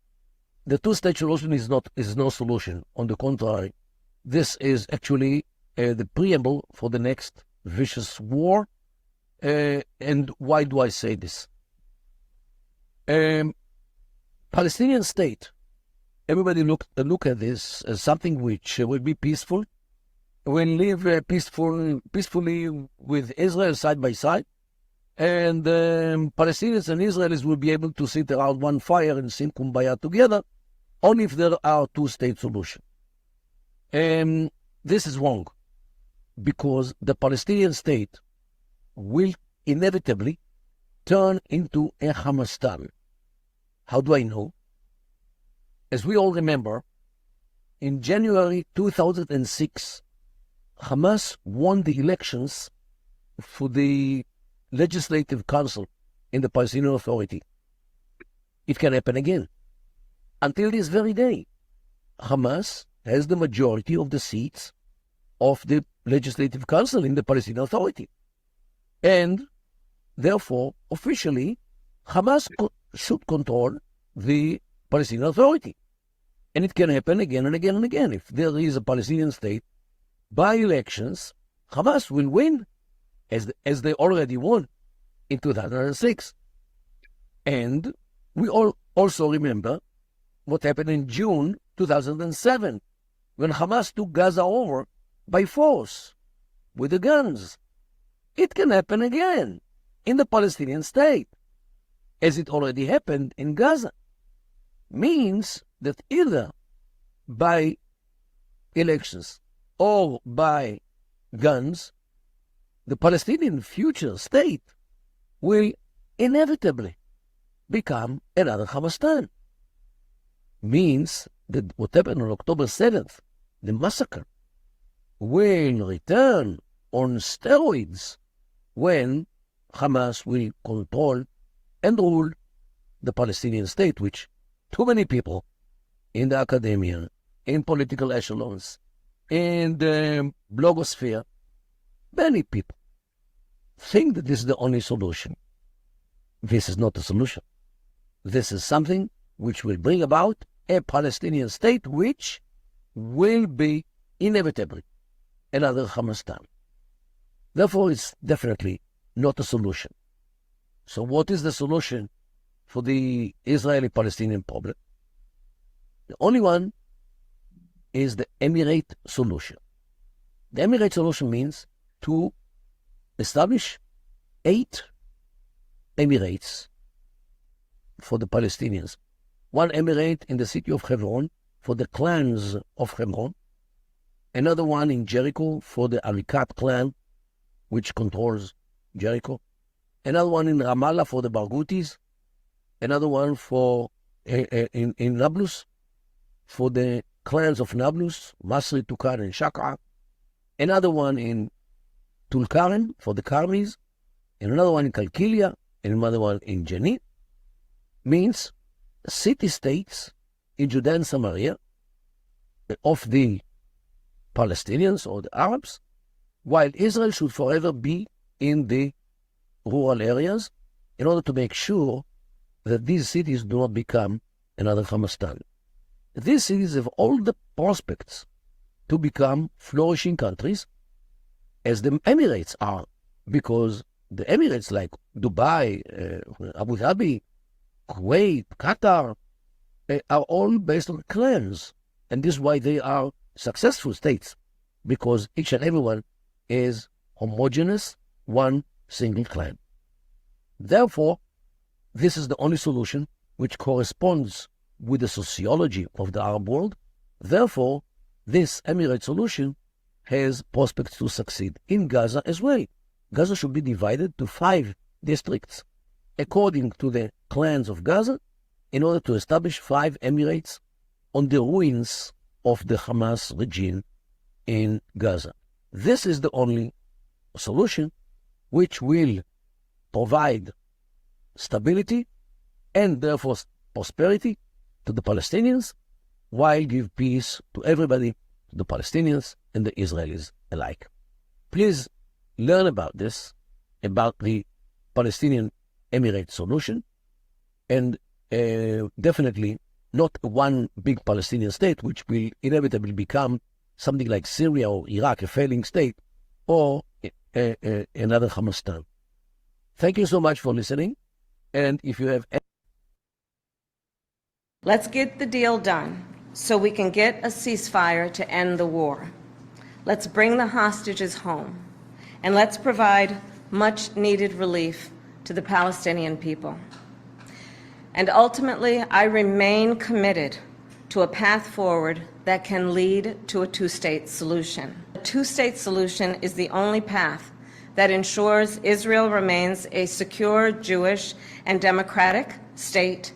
The two-state solution is no solution. On the contrary, this is actually the preamble for the next vicious war. And why do I say this? Palestinian state, everybody look at this as something which will be peaceful, will live peacefully with Israel side by side, and Palestinians and Israelis will be able to sit around one fire and sing Kumbaya together, only if there are two-state solution. This is wrong, because the Palestinian state will inevitably turn into a Hamastan. How do I know? As we all remember, in January 2006, Hamas won the elections for the Legislative Council in the Palestinian Authority. It can happen again. Until this very day, Hamas has the majority of the seats of the Legislative Council in the Palestinian Authority. And therefore, officially, Hamas should control the Palestinian Authority. And it can happen again and again and again. If there is a Palestinian state, by elections, Hamas will win, as they already won in 2006. And we all also remember what happened in June 2007, when Hamas took Gaza over by force, with the guns. It can happen again in the Palestinian state, as it already happened in Gaza. Means that either by elections or by guns, the Palestinian future state will inevitably become another Hamastan. Means that what happened on October 7th, the massacre, will return on steroids when Hamas will control and rule the Palestinian state, which too many people in the academia, in political echelons, in the blogosphere, many people think that this is the only solution. this is not a solution. This is something which will bring about a Palestinian state which will be inevitably another Hamas. Therefore, it's definitely not a solution. So what is the solution for the Israeli-Palestinian problem? The only one is the Emirate solution. The Emirate solution means to establish 8 Emirates for the Palestinians. One emirate in the city of Hebron for the clans of Hebron. Another one in Jericho for the Arikat clan, which controls Jericho. Another one in Ramallah for the Barghoutis. Another one for in Nablus for the clans of Nablus, Masri, Tukar, and Shaka. Another one in Tulkarem for the Karmis. And another one in Kalkilia. And another one in Jenin. Means city-states in Judea and Samaria of the Palestinians or the Arabs, while Israel should forever be in the rural areas in order to make sure that these cities do not become another Hamastan. These cities have all the prospects to become flourishing countries, as the Emirates are, because the Emirates like Dubai, Abu Dhabi, Kuwait, Qatar, are all based on clans. And this is why they are successful states, because each and every one is homogeneous, one single clan. Therefore, this is the only solution which corresponds with the sociology of the Arab world. Therefore, this Emirate solution has prospects to succeed in Gaza as well. Gaza should be divided to 5 districts according to the clans of Gaza in order to establish 5 Emirates on the ruins of the Hamas regime in Gaza. This is the only solution which will provide stability and therefore prosperity to the Palestinians, while give peace to everybody, to the Palestinians and the Israelis alike. Please learn about this, about the Palestinian Emirate solution, and definitely not one big Palestinian state, which will inevitably become something like Syria or Iraq, a failing state, or another Hamastan. Thank you so much for listening, and if you have Let's get the deal done so we can get a ceasefire to end the war. Let's bring the hostages home, and let's provide much-needed relief to the Palestinian people. And ultimately, I remain committed to a path forward that can lead to a 2-state solution. A 2-state solution is the only path that ensures Israel remains a secure Jewish and democratic state,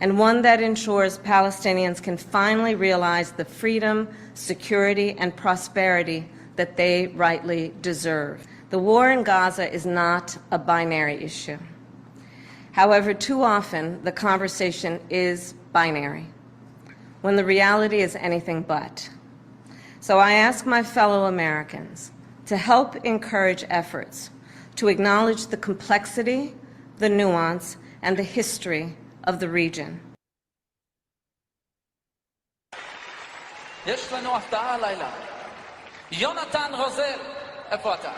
and one that ensures Palestinians can finally realize the freedom, security, and prosperity that they rightly deserve. The war in Gaza is not a binary issue. However, too often the conversation is binary, when the reality is anything but. So I ask my fellow Americans to help encourage efforts to acknowledge the complexity, the nuance, and the history of the region. יש לנו הפתעה הלילה. יונתן רוזל, איפה אתה?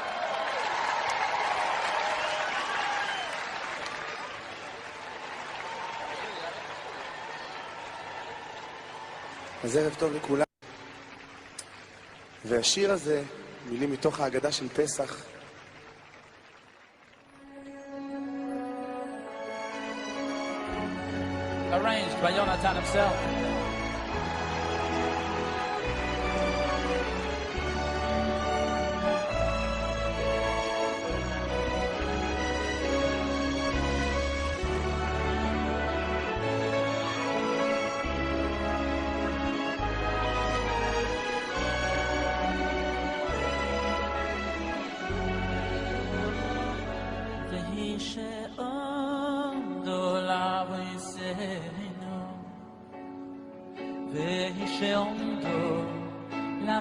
אז ערב טוב לכולם. והשיר הזה, מילים מתוך ההגדה של פסח, arranged by Jonathan himself.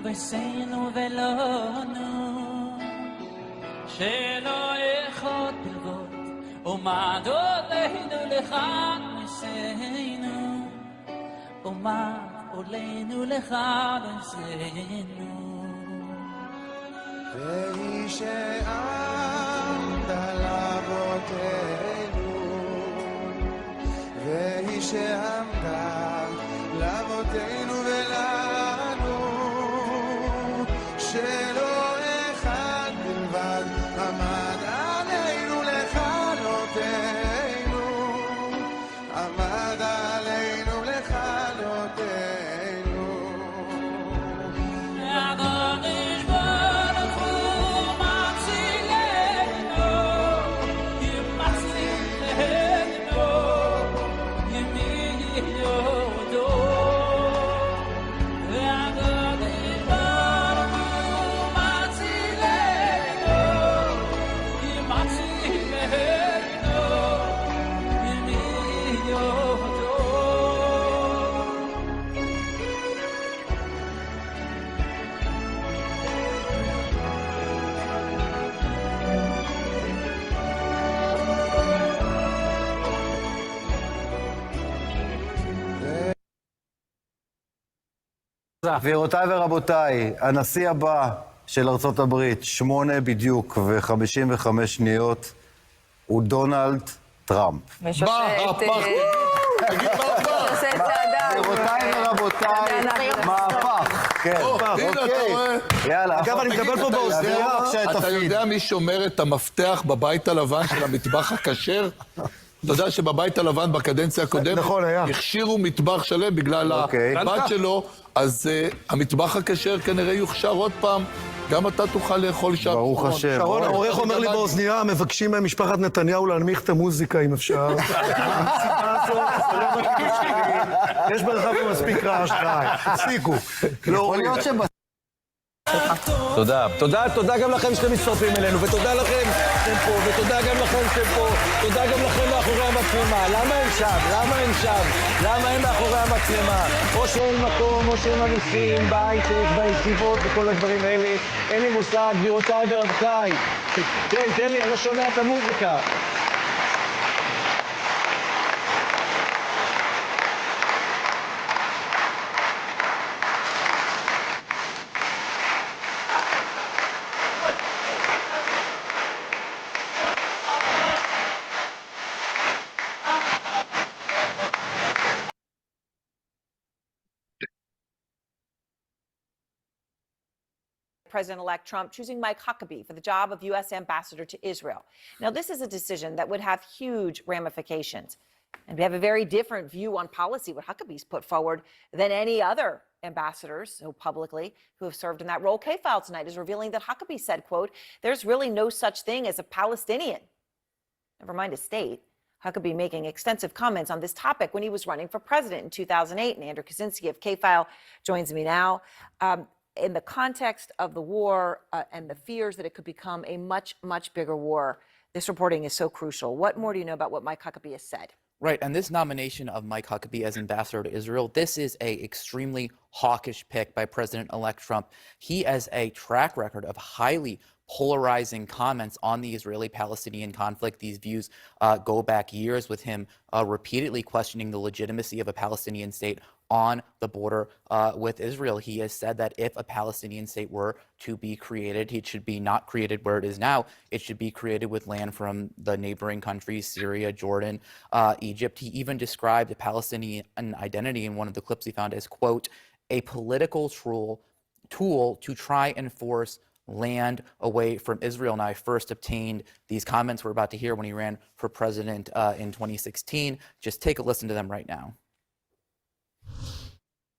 לבסנו ולנו שלא יכול בלבוד ומעדות לך נשינו, ומה עולנו לך נשינו. והיא שעמדה לאבותינו, והיא שעמדה לאבותינו ולנו, שלא אחד בלבד עמד עלינו לכלותנו, עמד עלינו לכלותנו. הקדוש ברוך הוא מצילנו, ימצילנו, ימידו. הקדוש ברוך הוא מצילנו, ימצילנו, ימידו. גבירותיי ורבותיי, הנשיא הבא של ארצות הברית, 8 בדיוק ו-55 שניות, הוא דונלד טראמפ. גבירותיי ורבותיי, מהפך. כן, אוקיי. יאללה. אגב, אני מדבר פה באוזניה. אתה יודע מי שומר את המפתח בבית הלבן של המטבח הכשר? אתה יודע שבבית הלבן בקדנציה הקודמת הכשירו מטבח שלם בגלל הבת שלו, אז המטבח הכשר כנראה יוכשר עוד פעם, גם אתה תוכל לאכול שם. ברוך השם. שרון, העורך אומר לי באוזניה, מבקשים ממשפחת נתניהו להנמיך את המוזיקה אם אפשר. יש ברחב מספיק רעש חי. תפסיקו. יכול להיות תודה. תודה גם לכם שאתם מצטרפים אלינו, ותודה לכם שאתם פה, ותודה גם לכם שאתם פה, תודה גם לכם מאחורי המצלמה. למה הם שם? למה הם מאחורי המצלמה? או שאין מקום, או שהם אלופים, בהייטק, בישיבות וכל הדברים האלה. אין לי מושג, גבירותיי ורבותיי. תן לי, אני לא שומע את המוזיקה. President-elect Trump choosing Mike Huckabee for the job of U.S. ambassador to Israel. Now, this is a decision that would have huge ramifications. And we have a very different view on policy, what Huckabee's put forward, than any other ambassadors, so publicly, who have served in that role. K-File tonight is revealing that Huckabee said, quote, "There's really no such thing as a Palestinian." Never mind a state. Huckabee making extensive comments on this topic when he was running for president in 2008. And Andrew Kaczynski of K-File joins me now. In the context of the war and the fears that it could become a much, much bigger war, this reporting is so crucial. What more do you know about what Mike Huckabee has said? Right, and this nomination of Mike Huckabee as ambassador to Israel, this is a extremely hawkish pick by President-elect Trump. He has a track record of highly polarizing comments on the Israeli-Palestinian conflict. These views go back years, with him repeatedly questioning the legitimacy of a Palestinian state on the border with Israel. He has said that if a Palestinian state were to be created, it should be not created where it is now. It should be created with land from the neighboring countries, Syria, Jordan, Egypt. He even described the Palestinian identity in one of the clips he found as, quote, "a political tool to try and force land away from Israel." Now, I first obtained these comments we're about to hear when he ran for president in 2016. Just take a listen to them right now.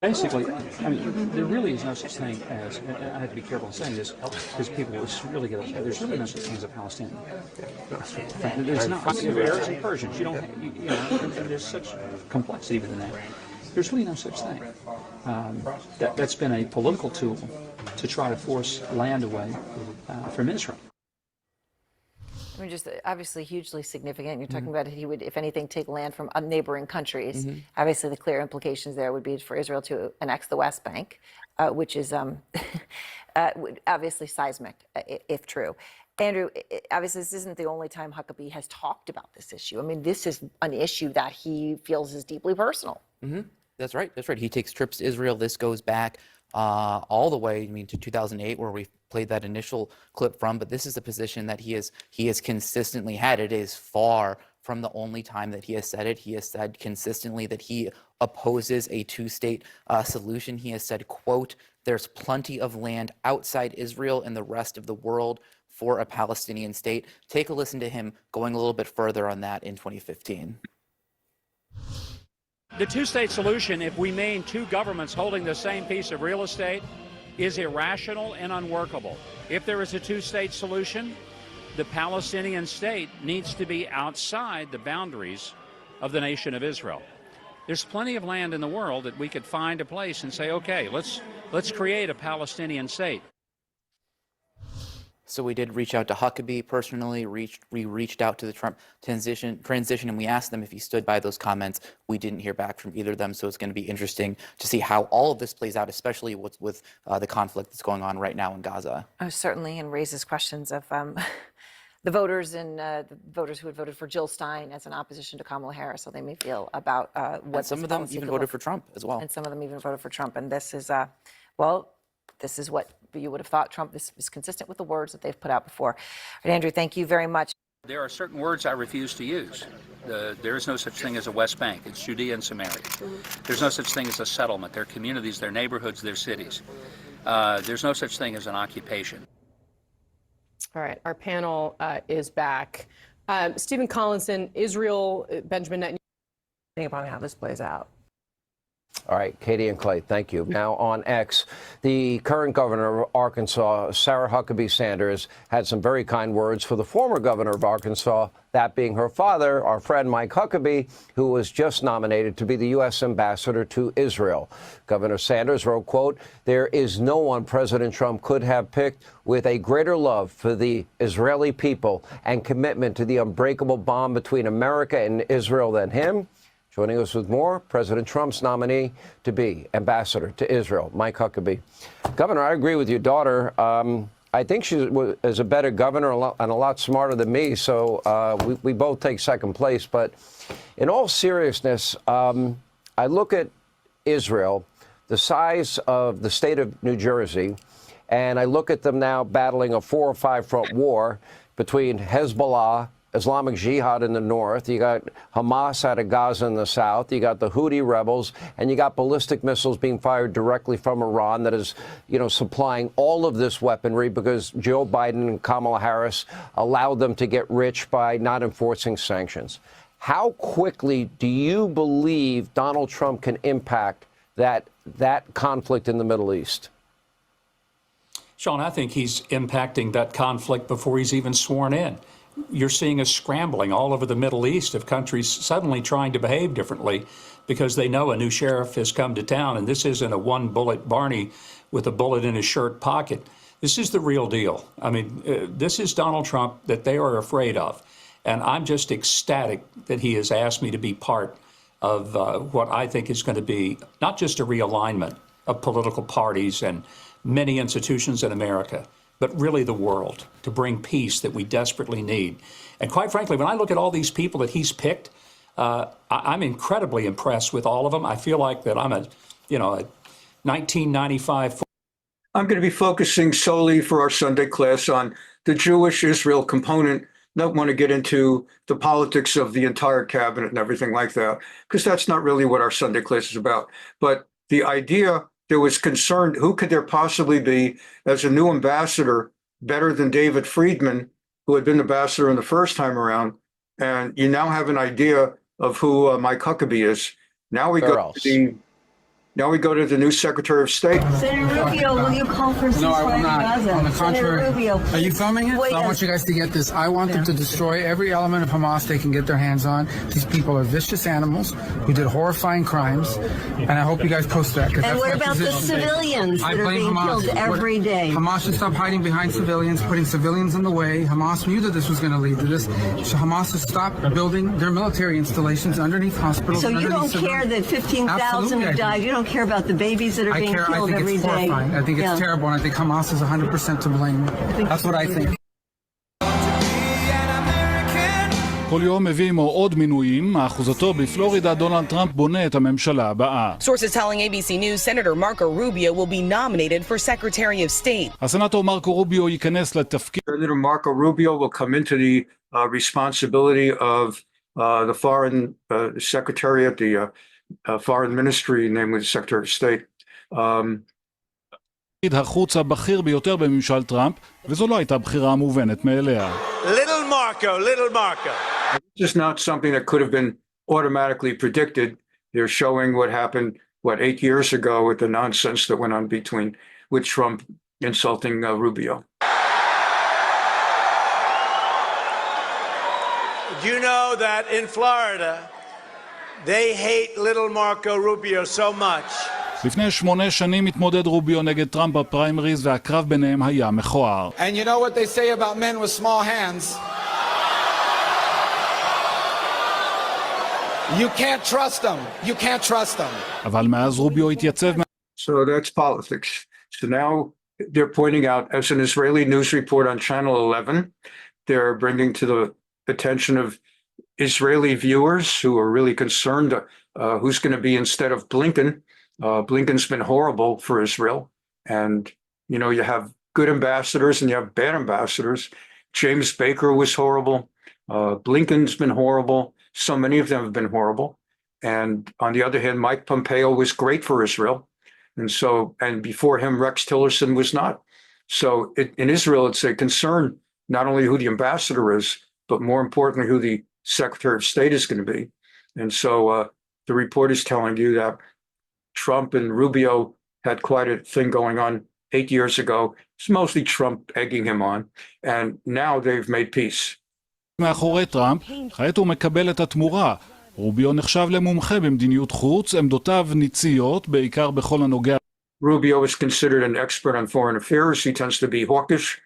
Basically, I mean, there really is no such thing as, and I have to be careful in saying this because people will really get upset, there's really no such thing as a Palestinian. There's not. Arabs and Persians, you don't have, you know, and there's such complexity within that. There's really no such thing. That's been a political tool to try to force land away from Israel. I mean, just obviously hugely significant. You're talking about he would, if anything, take land from neighboring countries. Obviously, the clear implications there would be for Israel to annex the West Bank, which is obviously seismic, if true. Andrew, obviously this isn't the only time Huckabee has talked about this issue. I mean, this is an issue that he feels is deeply personal. Mm-hmm. That's right. That's right. He takes trips to Israel. This goes back all the way, to 2008, where we played that initial clip from. But this is a position that he has consistently had. It is far from the only time that he has said it. He has said consistently that he opposes a two-state solution. He has said, quote, "There's plenty of land outside Israel and the rest of the world for a Palestinian state." Take a listen to him going a little bit further on that in 2015. The two-state solution, if we mean two governments holding the same piece of real estate, is irrational and unworkable. If there is a two-state solution, the Palestinian state needs to be outside the boundaries of the nation of Israel. There's plenty of land in the world that we could find a place and say, okay, let's create a Palestinian state. So we did reach out to Huckabee personally. We reached out to the Trump transition, and we asked them if he stood by those comments. We didn't hear back from either of them, so it's going to be interesting to see how all of this plays out, especially with the conflict that's going on right now in Gaza. Certainly, and raises questions of the voters and the voters who had voted for Jill Stein as an opposition to Kamala Harris, so they may feel about what and some of them even voted for Trump as well. And some of them even voted for Trump. And this is, this is what you would have thought Trump, this is consistent with the words that they've put out before. All right, Andrew, thank you very much. There are certain words I refuse to use. There is no such thing as a West Bank. It's Judea and Samaria. There's no such thing as a settlement. They're communities, they're neighborhoods, they're cities. There's no such thing as an occupation. All right, our panel is back. Stephen Collinson, Israel, Benjamin Netanyahu. Think about how this plays out. All right, Katie and Clay, thank you. Now on X, the current governor of Arkansas, Sarah Huckabee Sanders, had some very kind words for the former governor of Arkansas, that being her father, our friend Mike Huckabee, who was just nominated to be the U.S. ambassador to Israel. Governor Sanders wrote, quote, "There is no one President Trump could have picked with a greater love for the Israeli people and commitment to the unbreakable bond between America and Israel than him." Joining us with more, President Trump's nominee to be ambassador to Israel, Mike Huckabee. Governor, I agree with your daughter. I think she is a better governor and a lot smarter than me, so we both take second place. But in all seriousness, I look at Israel, the size of the state of New Jersey, and I look at them now battling a 4 or 5 front war between Hezbollah, Islamic Jihad in the north, you got Hamas out of Gaza in the south, you got the Houthi rebels, and you got ballistic missiles being fired directly from Iran that is, supplying all of this weaponry because Joe Biden and Kamala Harris allowed them to get rich by not enforcing sanctions. How quickly do you believe Donald Trump can impact that conflict in the Middle East? Sean, I think he's impacting that conflict before he's even sworn in. You're seeing a scrambling all over the Middle East of countries suddenly trying to behave differently because they know a new sheriff has come to town, and this isn't a one-bullet Barney with a bullet in his shirt pocket. This is the real deal. I mean, this is Donald Trump that they are afraid of, and I'm just ecstatic that he has asked me to be part of what I think is going to be not just a realignment of political parties and many institutions in America, but really the world, to bring peace that we desperately need. And quite frankly, when I look at all these people that he's picked, I'm incredibly impressed with all of them. I feel like that I'm a 1995. I'm going to be focusing solely for our Sunday class on the Jewish-Israel component. Don't want to get into the politics of the entire cabinet and everything like that, because that's not really what our Sunday class is about. But the idea, there was concern, who could there possibly be as a new ambassador better than David Friedman, who had been ambassador in the first time around? And you now have an idea of who Mike Huckabee is. Now we go to the new Secretary of State. Senator Rubio, will you call for ceasefire? No, I will not. Gaza? On the contrary. Senator Rubio, are you filming it? I want you guys to get this. I want them to destroy every element of Hamas they can get their hands on. These people are vicious animals who did horrifying crimes, and I hope you guys post that. And what about the civilians that are being killed every day? Hamas should stop hiding behind civilians, putting civilians in the way. Hamas knew that this was going to lead to this. So Hamas should stop building their military installations underneath hospitals. So you don't care that 15,000 have died? You don't care about the babies that are being killed every day? I think it's terrible, and I think Hamas is 100% to blame. That's what I think. כל יום מביא עמו עוד מינויים, מאחוזתו בפלורידה דונלד טראמפ בונה את הממשלה הבאה. Sources telling ABC News Senator Marco Rubio will be nominated for Secretary of State. הסנאטור מרקו רוביו ייכנס לתפקיד. Senator Marco Rubio will come into the responsibility of the foreign secretariat, the foreign ministry, namely the Secretary of State. החוץ הבכיר ביותר בממשל טראמפ, וזו לא הייתה בחירה מובנת מאליה. Little Marco. This is not something that could have been automatically predicted. They're showing what happened, 8 years ago with the nonsense that went on with Trump insulting Rubio. Do you know that in Florida, they hate little Marco Rubio so much? לפני 8 שנים התמודד רוביו נגד טראמפ בפריימריז והקרב ביניהם היה מכוער. And you know what they say about men with small hands? You can't trust them. You can't trust them. אבל מאז רוביו התייצב. So that's politics. So now they're pointing out, as an Israeli news report on Channel 11, they're bringing to the attention of Israeli viewers who are really concerned who's going to be instead of Blinken. Blinken's been horrible for Israel. And, you know, you have good ambassadors and you have bad ambassadors. James Baker was horrible. Blinken's been horrible. So many of them have been horrible. And on the other hand, Mike Pompeo was great for Israel. And before him, Rex Tillerson was not. So in Israel, it's a concern, not only who the ambassador is, but more importantly, who the Secretary of State is going to be. And so the report is telling you that Trump and Rubio had quite a thing going on 8 years ago. It's mostly Trump egging him on. And now they've made peace. מאחורי טראמפ, כעת הוא מקבל את התמורה. רוביו נחשב למומחה במדיניות חוץ, עמדותיו ניציות, בעיקר בכל הנוגע. Rubio is considered an expert on foreign affairs. He tends to be hawkish,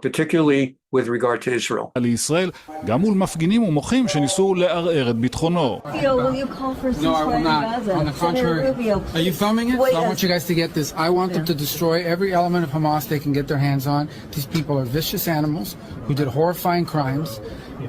particularly with regard to Israel. לישראל, גם מול מפגינים ומוחים שניסו לערער את ביטחונו. No, I will not. On the contrary. Are you filming it? So I want you guys to get this. I want them to destroy every element of Hamas they can get their hands on. These people are vicious animals who did horrifying crimes.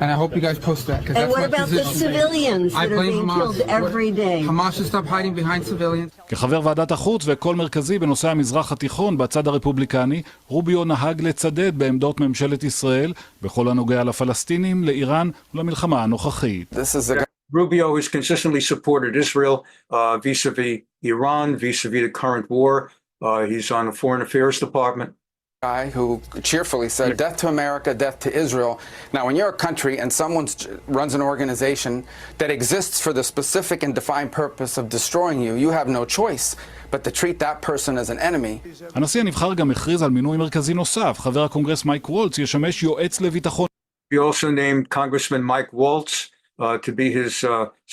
And I hope you guys post that. And what about the civilians that are being killed every day? Hamas should stop hiding behind civilians. כחבר ועדת החוץ וקול מרכזי בנושא המזרח התיכון בצד הרפובליקני, רוביו נהג לצדד בעמדות ממשלת ישראל בכל הנוגע לפלסטינים, לאיראן ולמלחמה הנוכחית. Rubio has consistently supported Israel vis-a-vis Iran, vis-a-vis the current war. He's on the Foreign Affairs Department. Guy who cheerfully said, death to America, death to Israel. Now, when you're a country and someone runs an organization that exists for the specific and defined purpose of destroying you, you have no choice but to treat that person as an enemy. הנשיא הנבחר גם הכריז על מינוי מרכזי נוסף. חבר הקונגרס מייק וולץ ישמש יועץ לביטחון. He also named Congressman Mike Waltz to be his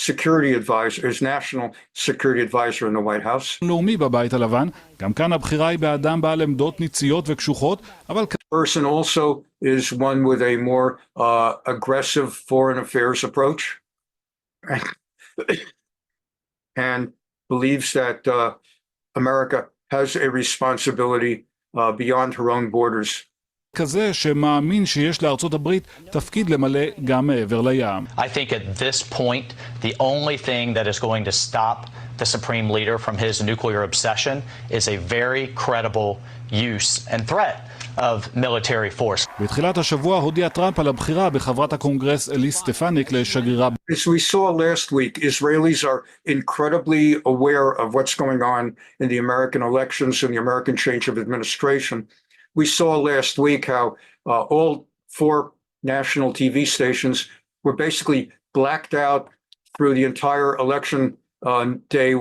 security advisor, his national security advisor in the White House. לאומי בבית הלבן, גם כאן הבחירה היא באדם בעל עמדות ניציות וקשוחות, אבל person also is one with a more aggressive foreign affairs approach and believes that America has a responsibility beyond her own borders. כזה שמאמין שיש לארצות הברית תפקיד למלא גם מעבר לים. I think at this point, the only thing that is going to stop the supreme leader from his nuclear obsession is a very credible use and threat of military force. בתחילת השבוע הודיע טראמפ על הבחירה בחברת הקונגרס אליס סטפניק לשגרירה. As we saw last week, Israelis are incredibly aware of what's going on in the American elections and the American change of administration. We saw last week how all 4 national TV stations were basically blacked out through the entire election day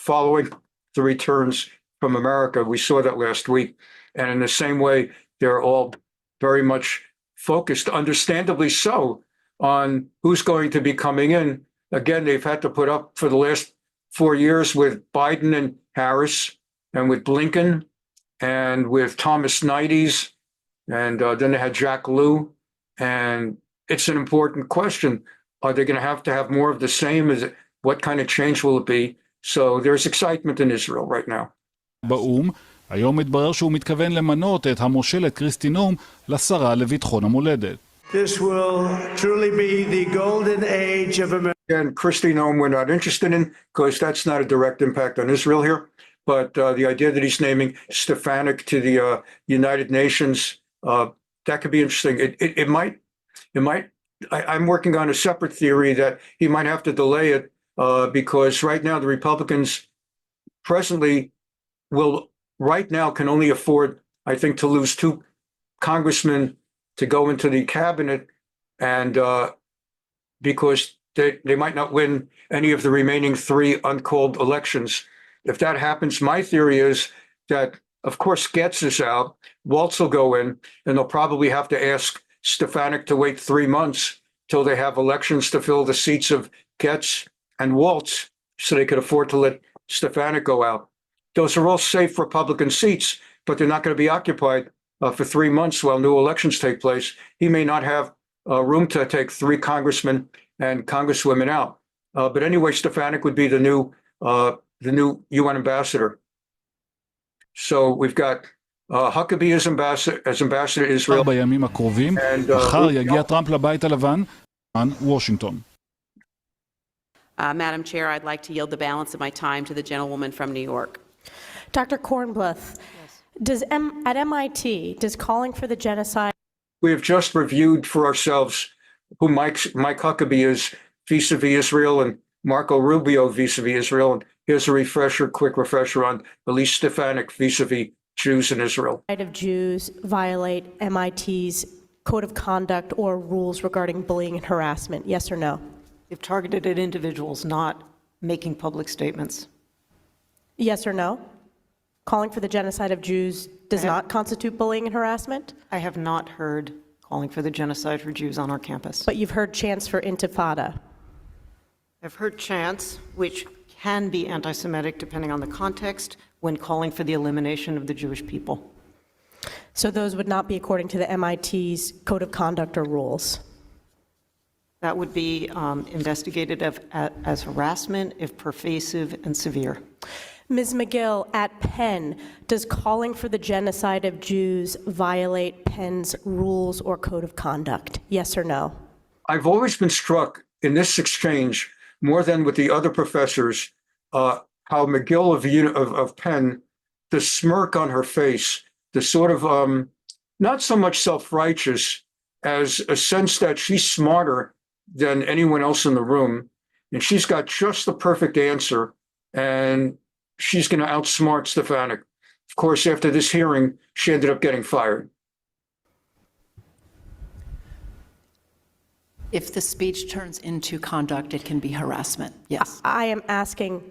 following the returns from America. We saw that last week. And in the same way, they're all very much focused, understandably so, on who's going to be coming in. Again, they've had to put up for the last 4 years with Biden and Harris and with Blinken and with Thomas Nides, and then they had Jack Lew. And it's an important question. Are they going to have more of the same? What kind of change will it be? So there's excitement in Israel right now. באום, היום מתברר שהוא מתכוון למנות את המושלת קריסטי נום לשרה לביטחון המולדת. This will truly be the golden age of America. And Christie Noem we're not interested in because that's not a direct impact on Israel here. But the idea that he's naming Stefanik to the United Nations, that could be interesting. It might. I'm working on a separate theory that he might have to delay it because right now the Republicans presently can only afford, I think, to lose 2 congressmen to go into the cabinet, and because they might not win any of the remaining 3 uncalled elections. If that happens, my theory is that, of course, Getz is out, Waltz will go in, and they'll probably have to ask Stefanik to wait 3 months till they have elections to fill the seats of Getz and Waltz so they could afford to let Stefanik go out. Those are all safe Republican seats, but they're not going to be occupied for 3 months while new elections take place. He may not have room to take 3 congressmen and congresswomen out. But anyway, Stefanik would be the new UN ambassador. So we've got Huckabee as ambassador to Israel. בימים הקרובים, מחר יגיע טראמפ לבית הלבן, וושינגטון. Madam Chair, I'd like to yield the balance of my time to the gentlewoman from New York. Dr. Kornbluth, at MIT, does calling for the genocide... We have just reviewed for ourselves who Mike Huckabee is vis-a-vis Israel and Marco Rubio vis-a-vis Israel. And here's a quick refresher on Elise Stefanik vis-a-vis Jews in Israel. ...of Jews violate MIT's code of conduct or rules regarding bullying and harassment, yes or no? If targeted at individuals, not making public statements. Yes or no? Calling for the genocide of Jews does not constitute bullying and harassment? I have not heard calling for the genocide for Jews on our campus. But you've heard chants for intifada. I've heard chants, which can be anti-Semitic depending on the context, when calling for the elimination of the Jewish people. So those would not be according to the MIT's code of conduct or rules? That would be investigated as harassment if pervasive and severe. Ms. McGill, at Penn, does calling for the genocide of Jews violate Penn's rules or code of conduct? Yes or no? I've always been struck in this exchange, more than with the other professors, how McGill of Penn, the smirk on her face, the sort of not so much self-righteous as a sense that she's smarter than anyone else in the room, and she's got just the perfect answer, and she's going to outsmart Stefanik. Of course, after this hearing, she ended up getting fired. If the speech turns into conduct, it can be harassment, yes. I am asking,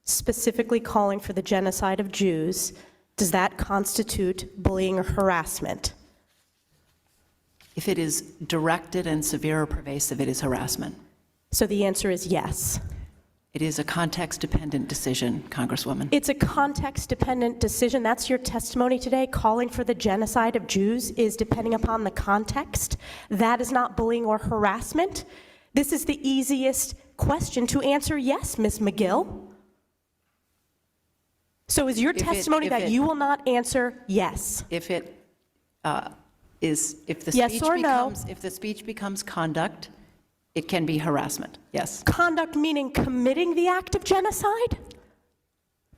specifically calling for the genocide of Jews, does that constitute bullying or harassment? If it is directed and severe or pervasive, it is harassment. So the answer is yes. It is a context-dependent decision, Congresswoman. It's a context-dependent decision. That's your testimony today. Calling for the genocide of Jews is depending upon the context. That is not bullying or harassment. This is the easiest question to answer yes, Ms. McGill. So is your testimony that you will not answer yes? If it if the yes speech or becomes no? if the speech becomes conduct, it can be harassment, yes. Conduct meaning committing the act of genocide?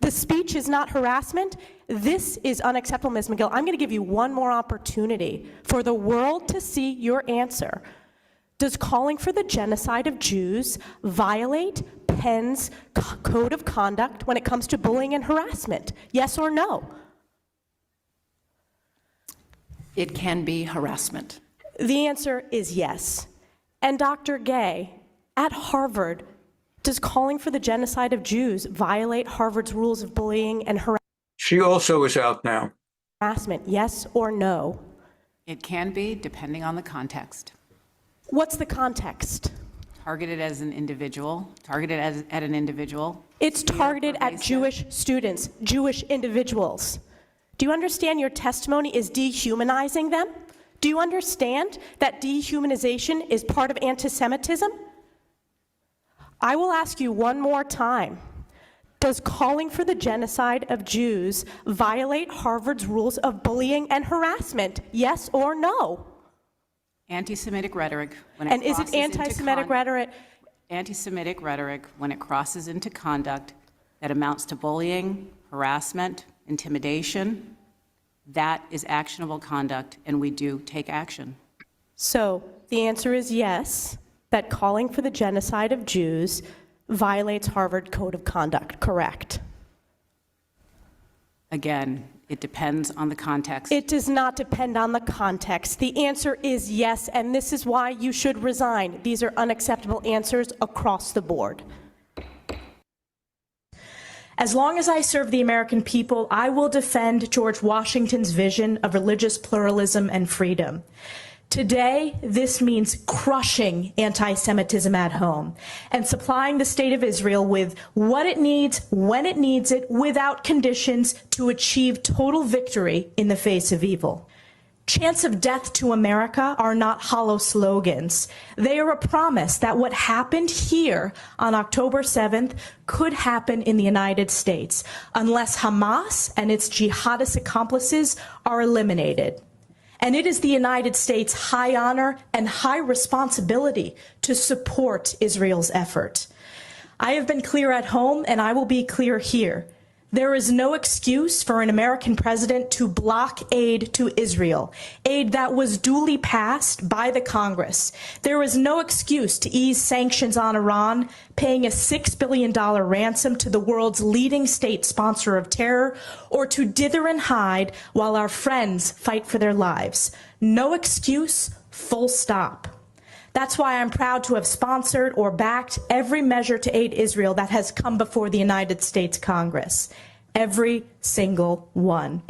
The speech is not harassment? This is unacceptable, Ms. McGill. I'm going to give you one more opportunity for the world to see your answer. Does calling for the genocide of Jews violate Penn's code of conduct when it comes to bullying and harassment? Yes or no? It can be harassment. The answer is yes. And Dr. Gay, at Harvard, does calling for the genocide of Jews violate Harvard's rules of bullying and harassment? She also is out now. Harassment, yes or no? It can be, depending on the context. What's the context? Targeted as an individual, targeted at an individual. It's targeted at Jewish students, Jewish individuals. Do you understand your testimony is dehumanizing them? Do you understand that dehumanization is part of anti-Semitism? I will ask you one more time. Does calling for the genocide of Jews violate Harvard's rules of bullying and harassment? Yes or no? Anti-Semitic rhetoric. And is it anti-Semitic rhetoric? Anti-Semitic rhetoric when it crosses into conduct that amounts to bullying, harassment, intimidation, that is actionable conduct, and we do take action. So the answer is yes, that calling for the genocide of Jews violates Harvard Code of Conduct, correct? Again, it depends on the context. It does not depend on the context. The answer is yes, and this is why you should resign. These are unacceptable answers across the board. As long as I serve the American people, I will defend George Washington's vision of religious pluralism and freedom. Today, this means crushing anti-Semitism at home and supplying the state of Israel with what it needs, when it needs it, without conditions to achieve total victory in the face of evil. Chants of death to America are not hollow slogans. They are a promise that what happened here on October 7th could happen in the United States unless Hamas and its jihadist accomplices are eliminated. And it is the United States' high honor and high responsibility to support Israel's effort. I have been clear at home, and I will be clear here. There is no excuse for an American president to block aid to Israel, aid that was duly passed by the Congress. There is no excuse to ease sanctions on Iran, paying a $6 billion ransom to the world's leading state sponsor of terror, or to dither and hide while our friends fight for their lives. No excuse, full stop. That's why I'm proud to have sponsored or backed every measure to aid Israel that has come before the United States Congress. Every single one.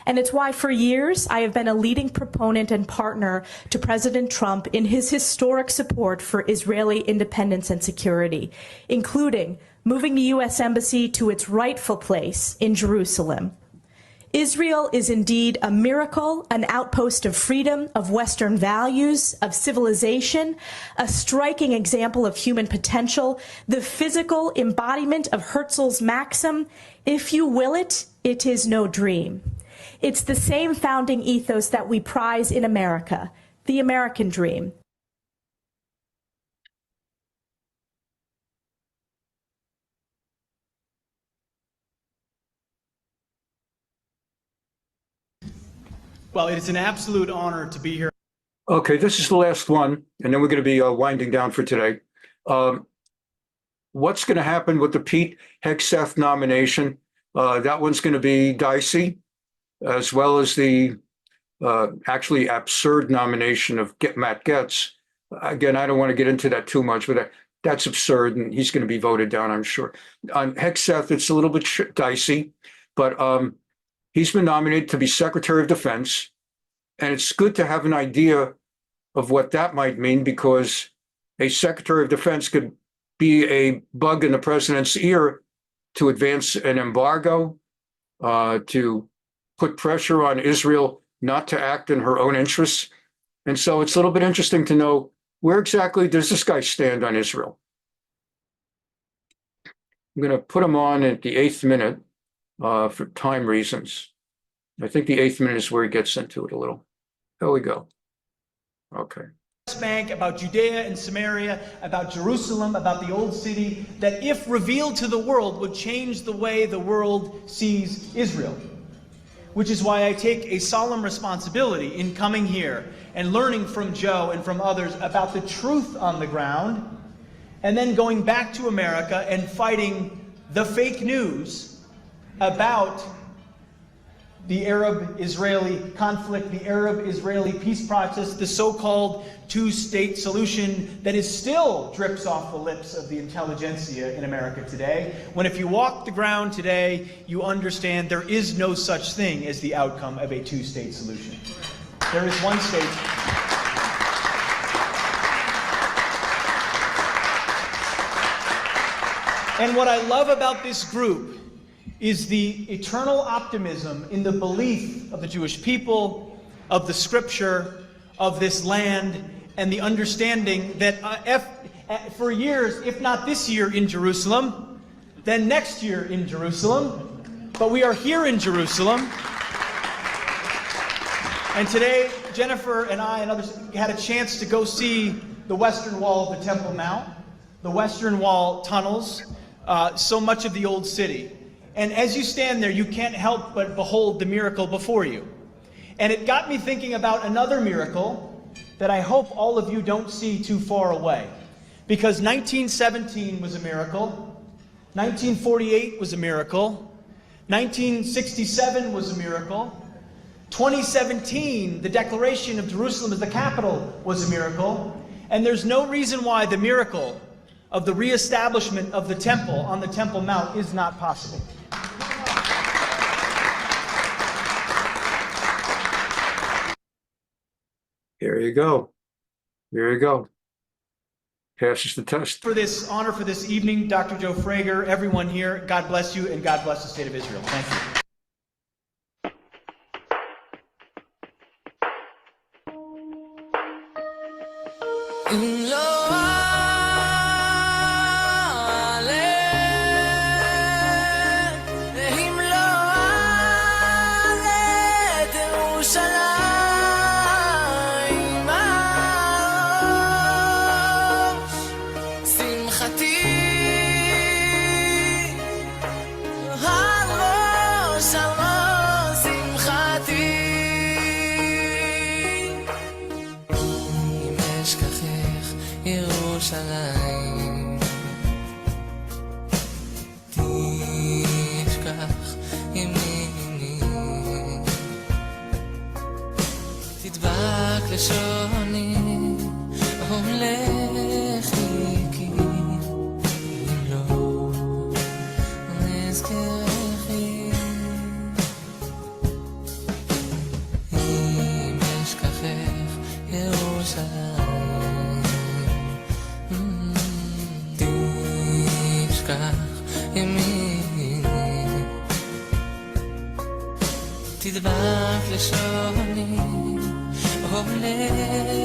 And it's why for years I have been a leading proponent and partner to President Trump in his historic support for Israeli independence and security, including moving the U.S. Embassy to its rightful place in Jerusalem. Israel is indeed a miracle, an outpost of freedom, of Western values, of civilization, a striking example of human potential, the physical embodiment of Herzl's maxim, if you will it, it is no dream. It's the same founding ethos that we prize in America, the American dream. Well, it is an absolute honor to be here. Okay, this is the last one, and then we're going to be winding down for today. What's going to happen with the Pete Hegseth nomination? That one's going to be dicey, as well as the actually absurd nomination of Matt Gaetz. Again, I don't want to get into that too much, but that's absurd, and he's going to be voted down, I'm sure. On Hegseth, it's a little bit dicey, but he's been nominated to be Secretary of Defense, and it's good to have an idea of what that might mean, because a Secretary of Defense could be a bug in the president's ear to advance an embargo, to put pressure on Israel not to act in her own interests. And so it's a little bit interesting to know, where exactly does this guy stand on Israel? I'm going to put him on at the 8th minute. For time reasons. I think the 8th minute is where he gets into it a little. There we go. Okay. Bank, about Judea and Samaria, about Jerusalem, about the old city, that if revealed to the world would change the way the world sees Israel. Which is why I take a solemn responsibility in coming here and learning from Joe and from others about the truth on the ground, and then going back to America and fighting the fake news about the Arab-Israeli conflict, the Arab-Israeli peace process, the so-called two-state solution that is still drips off the lips of the intelligentsia in America today, when if you walk the ground today, you understand there is no such thing as the outcome of a two-state solution. There is one state. And what I love about this group is the eternal optimism in the belief of the Jewish people, of the scripture, of this land, and the understanding that for years, if not this year in Jerusalem, then next year in Jerusalem, but we are here in Jerusalem. And today, Jennifer and I and others had a chance to go see the Western Wall of the Temple Mount, the Western Wall tunnels, so much of the old city. And as you stand there, you can't help but behold the miracle before you. And it got me thinking about another miracle that I hope all of you don't see too far away. Because 1917 was a miracle, 1948 was a miracle, 1967 was a miracle, 2017, the declaration of Jerusalem as the capital was a miracle, and there's no reason why the miracle of the reestablishment of the temple on the Temple Mount is not possible. There you go. There you go. Passes the test. For this honor for this evening, Dr. Joe Frager, everyone here, God bless you and God bless the state of Israel. Thank you. תדבק לשוני, הולך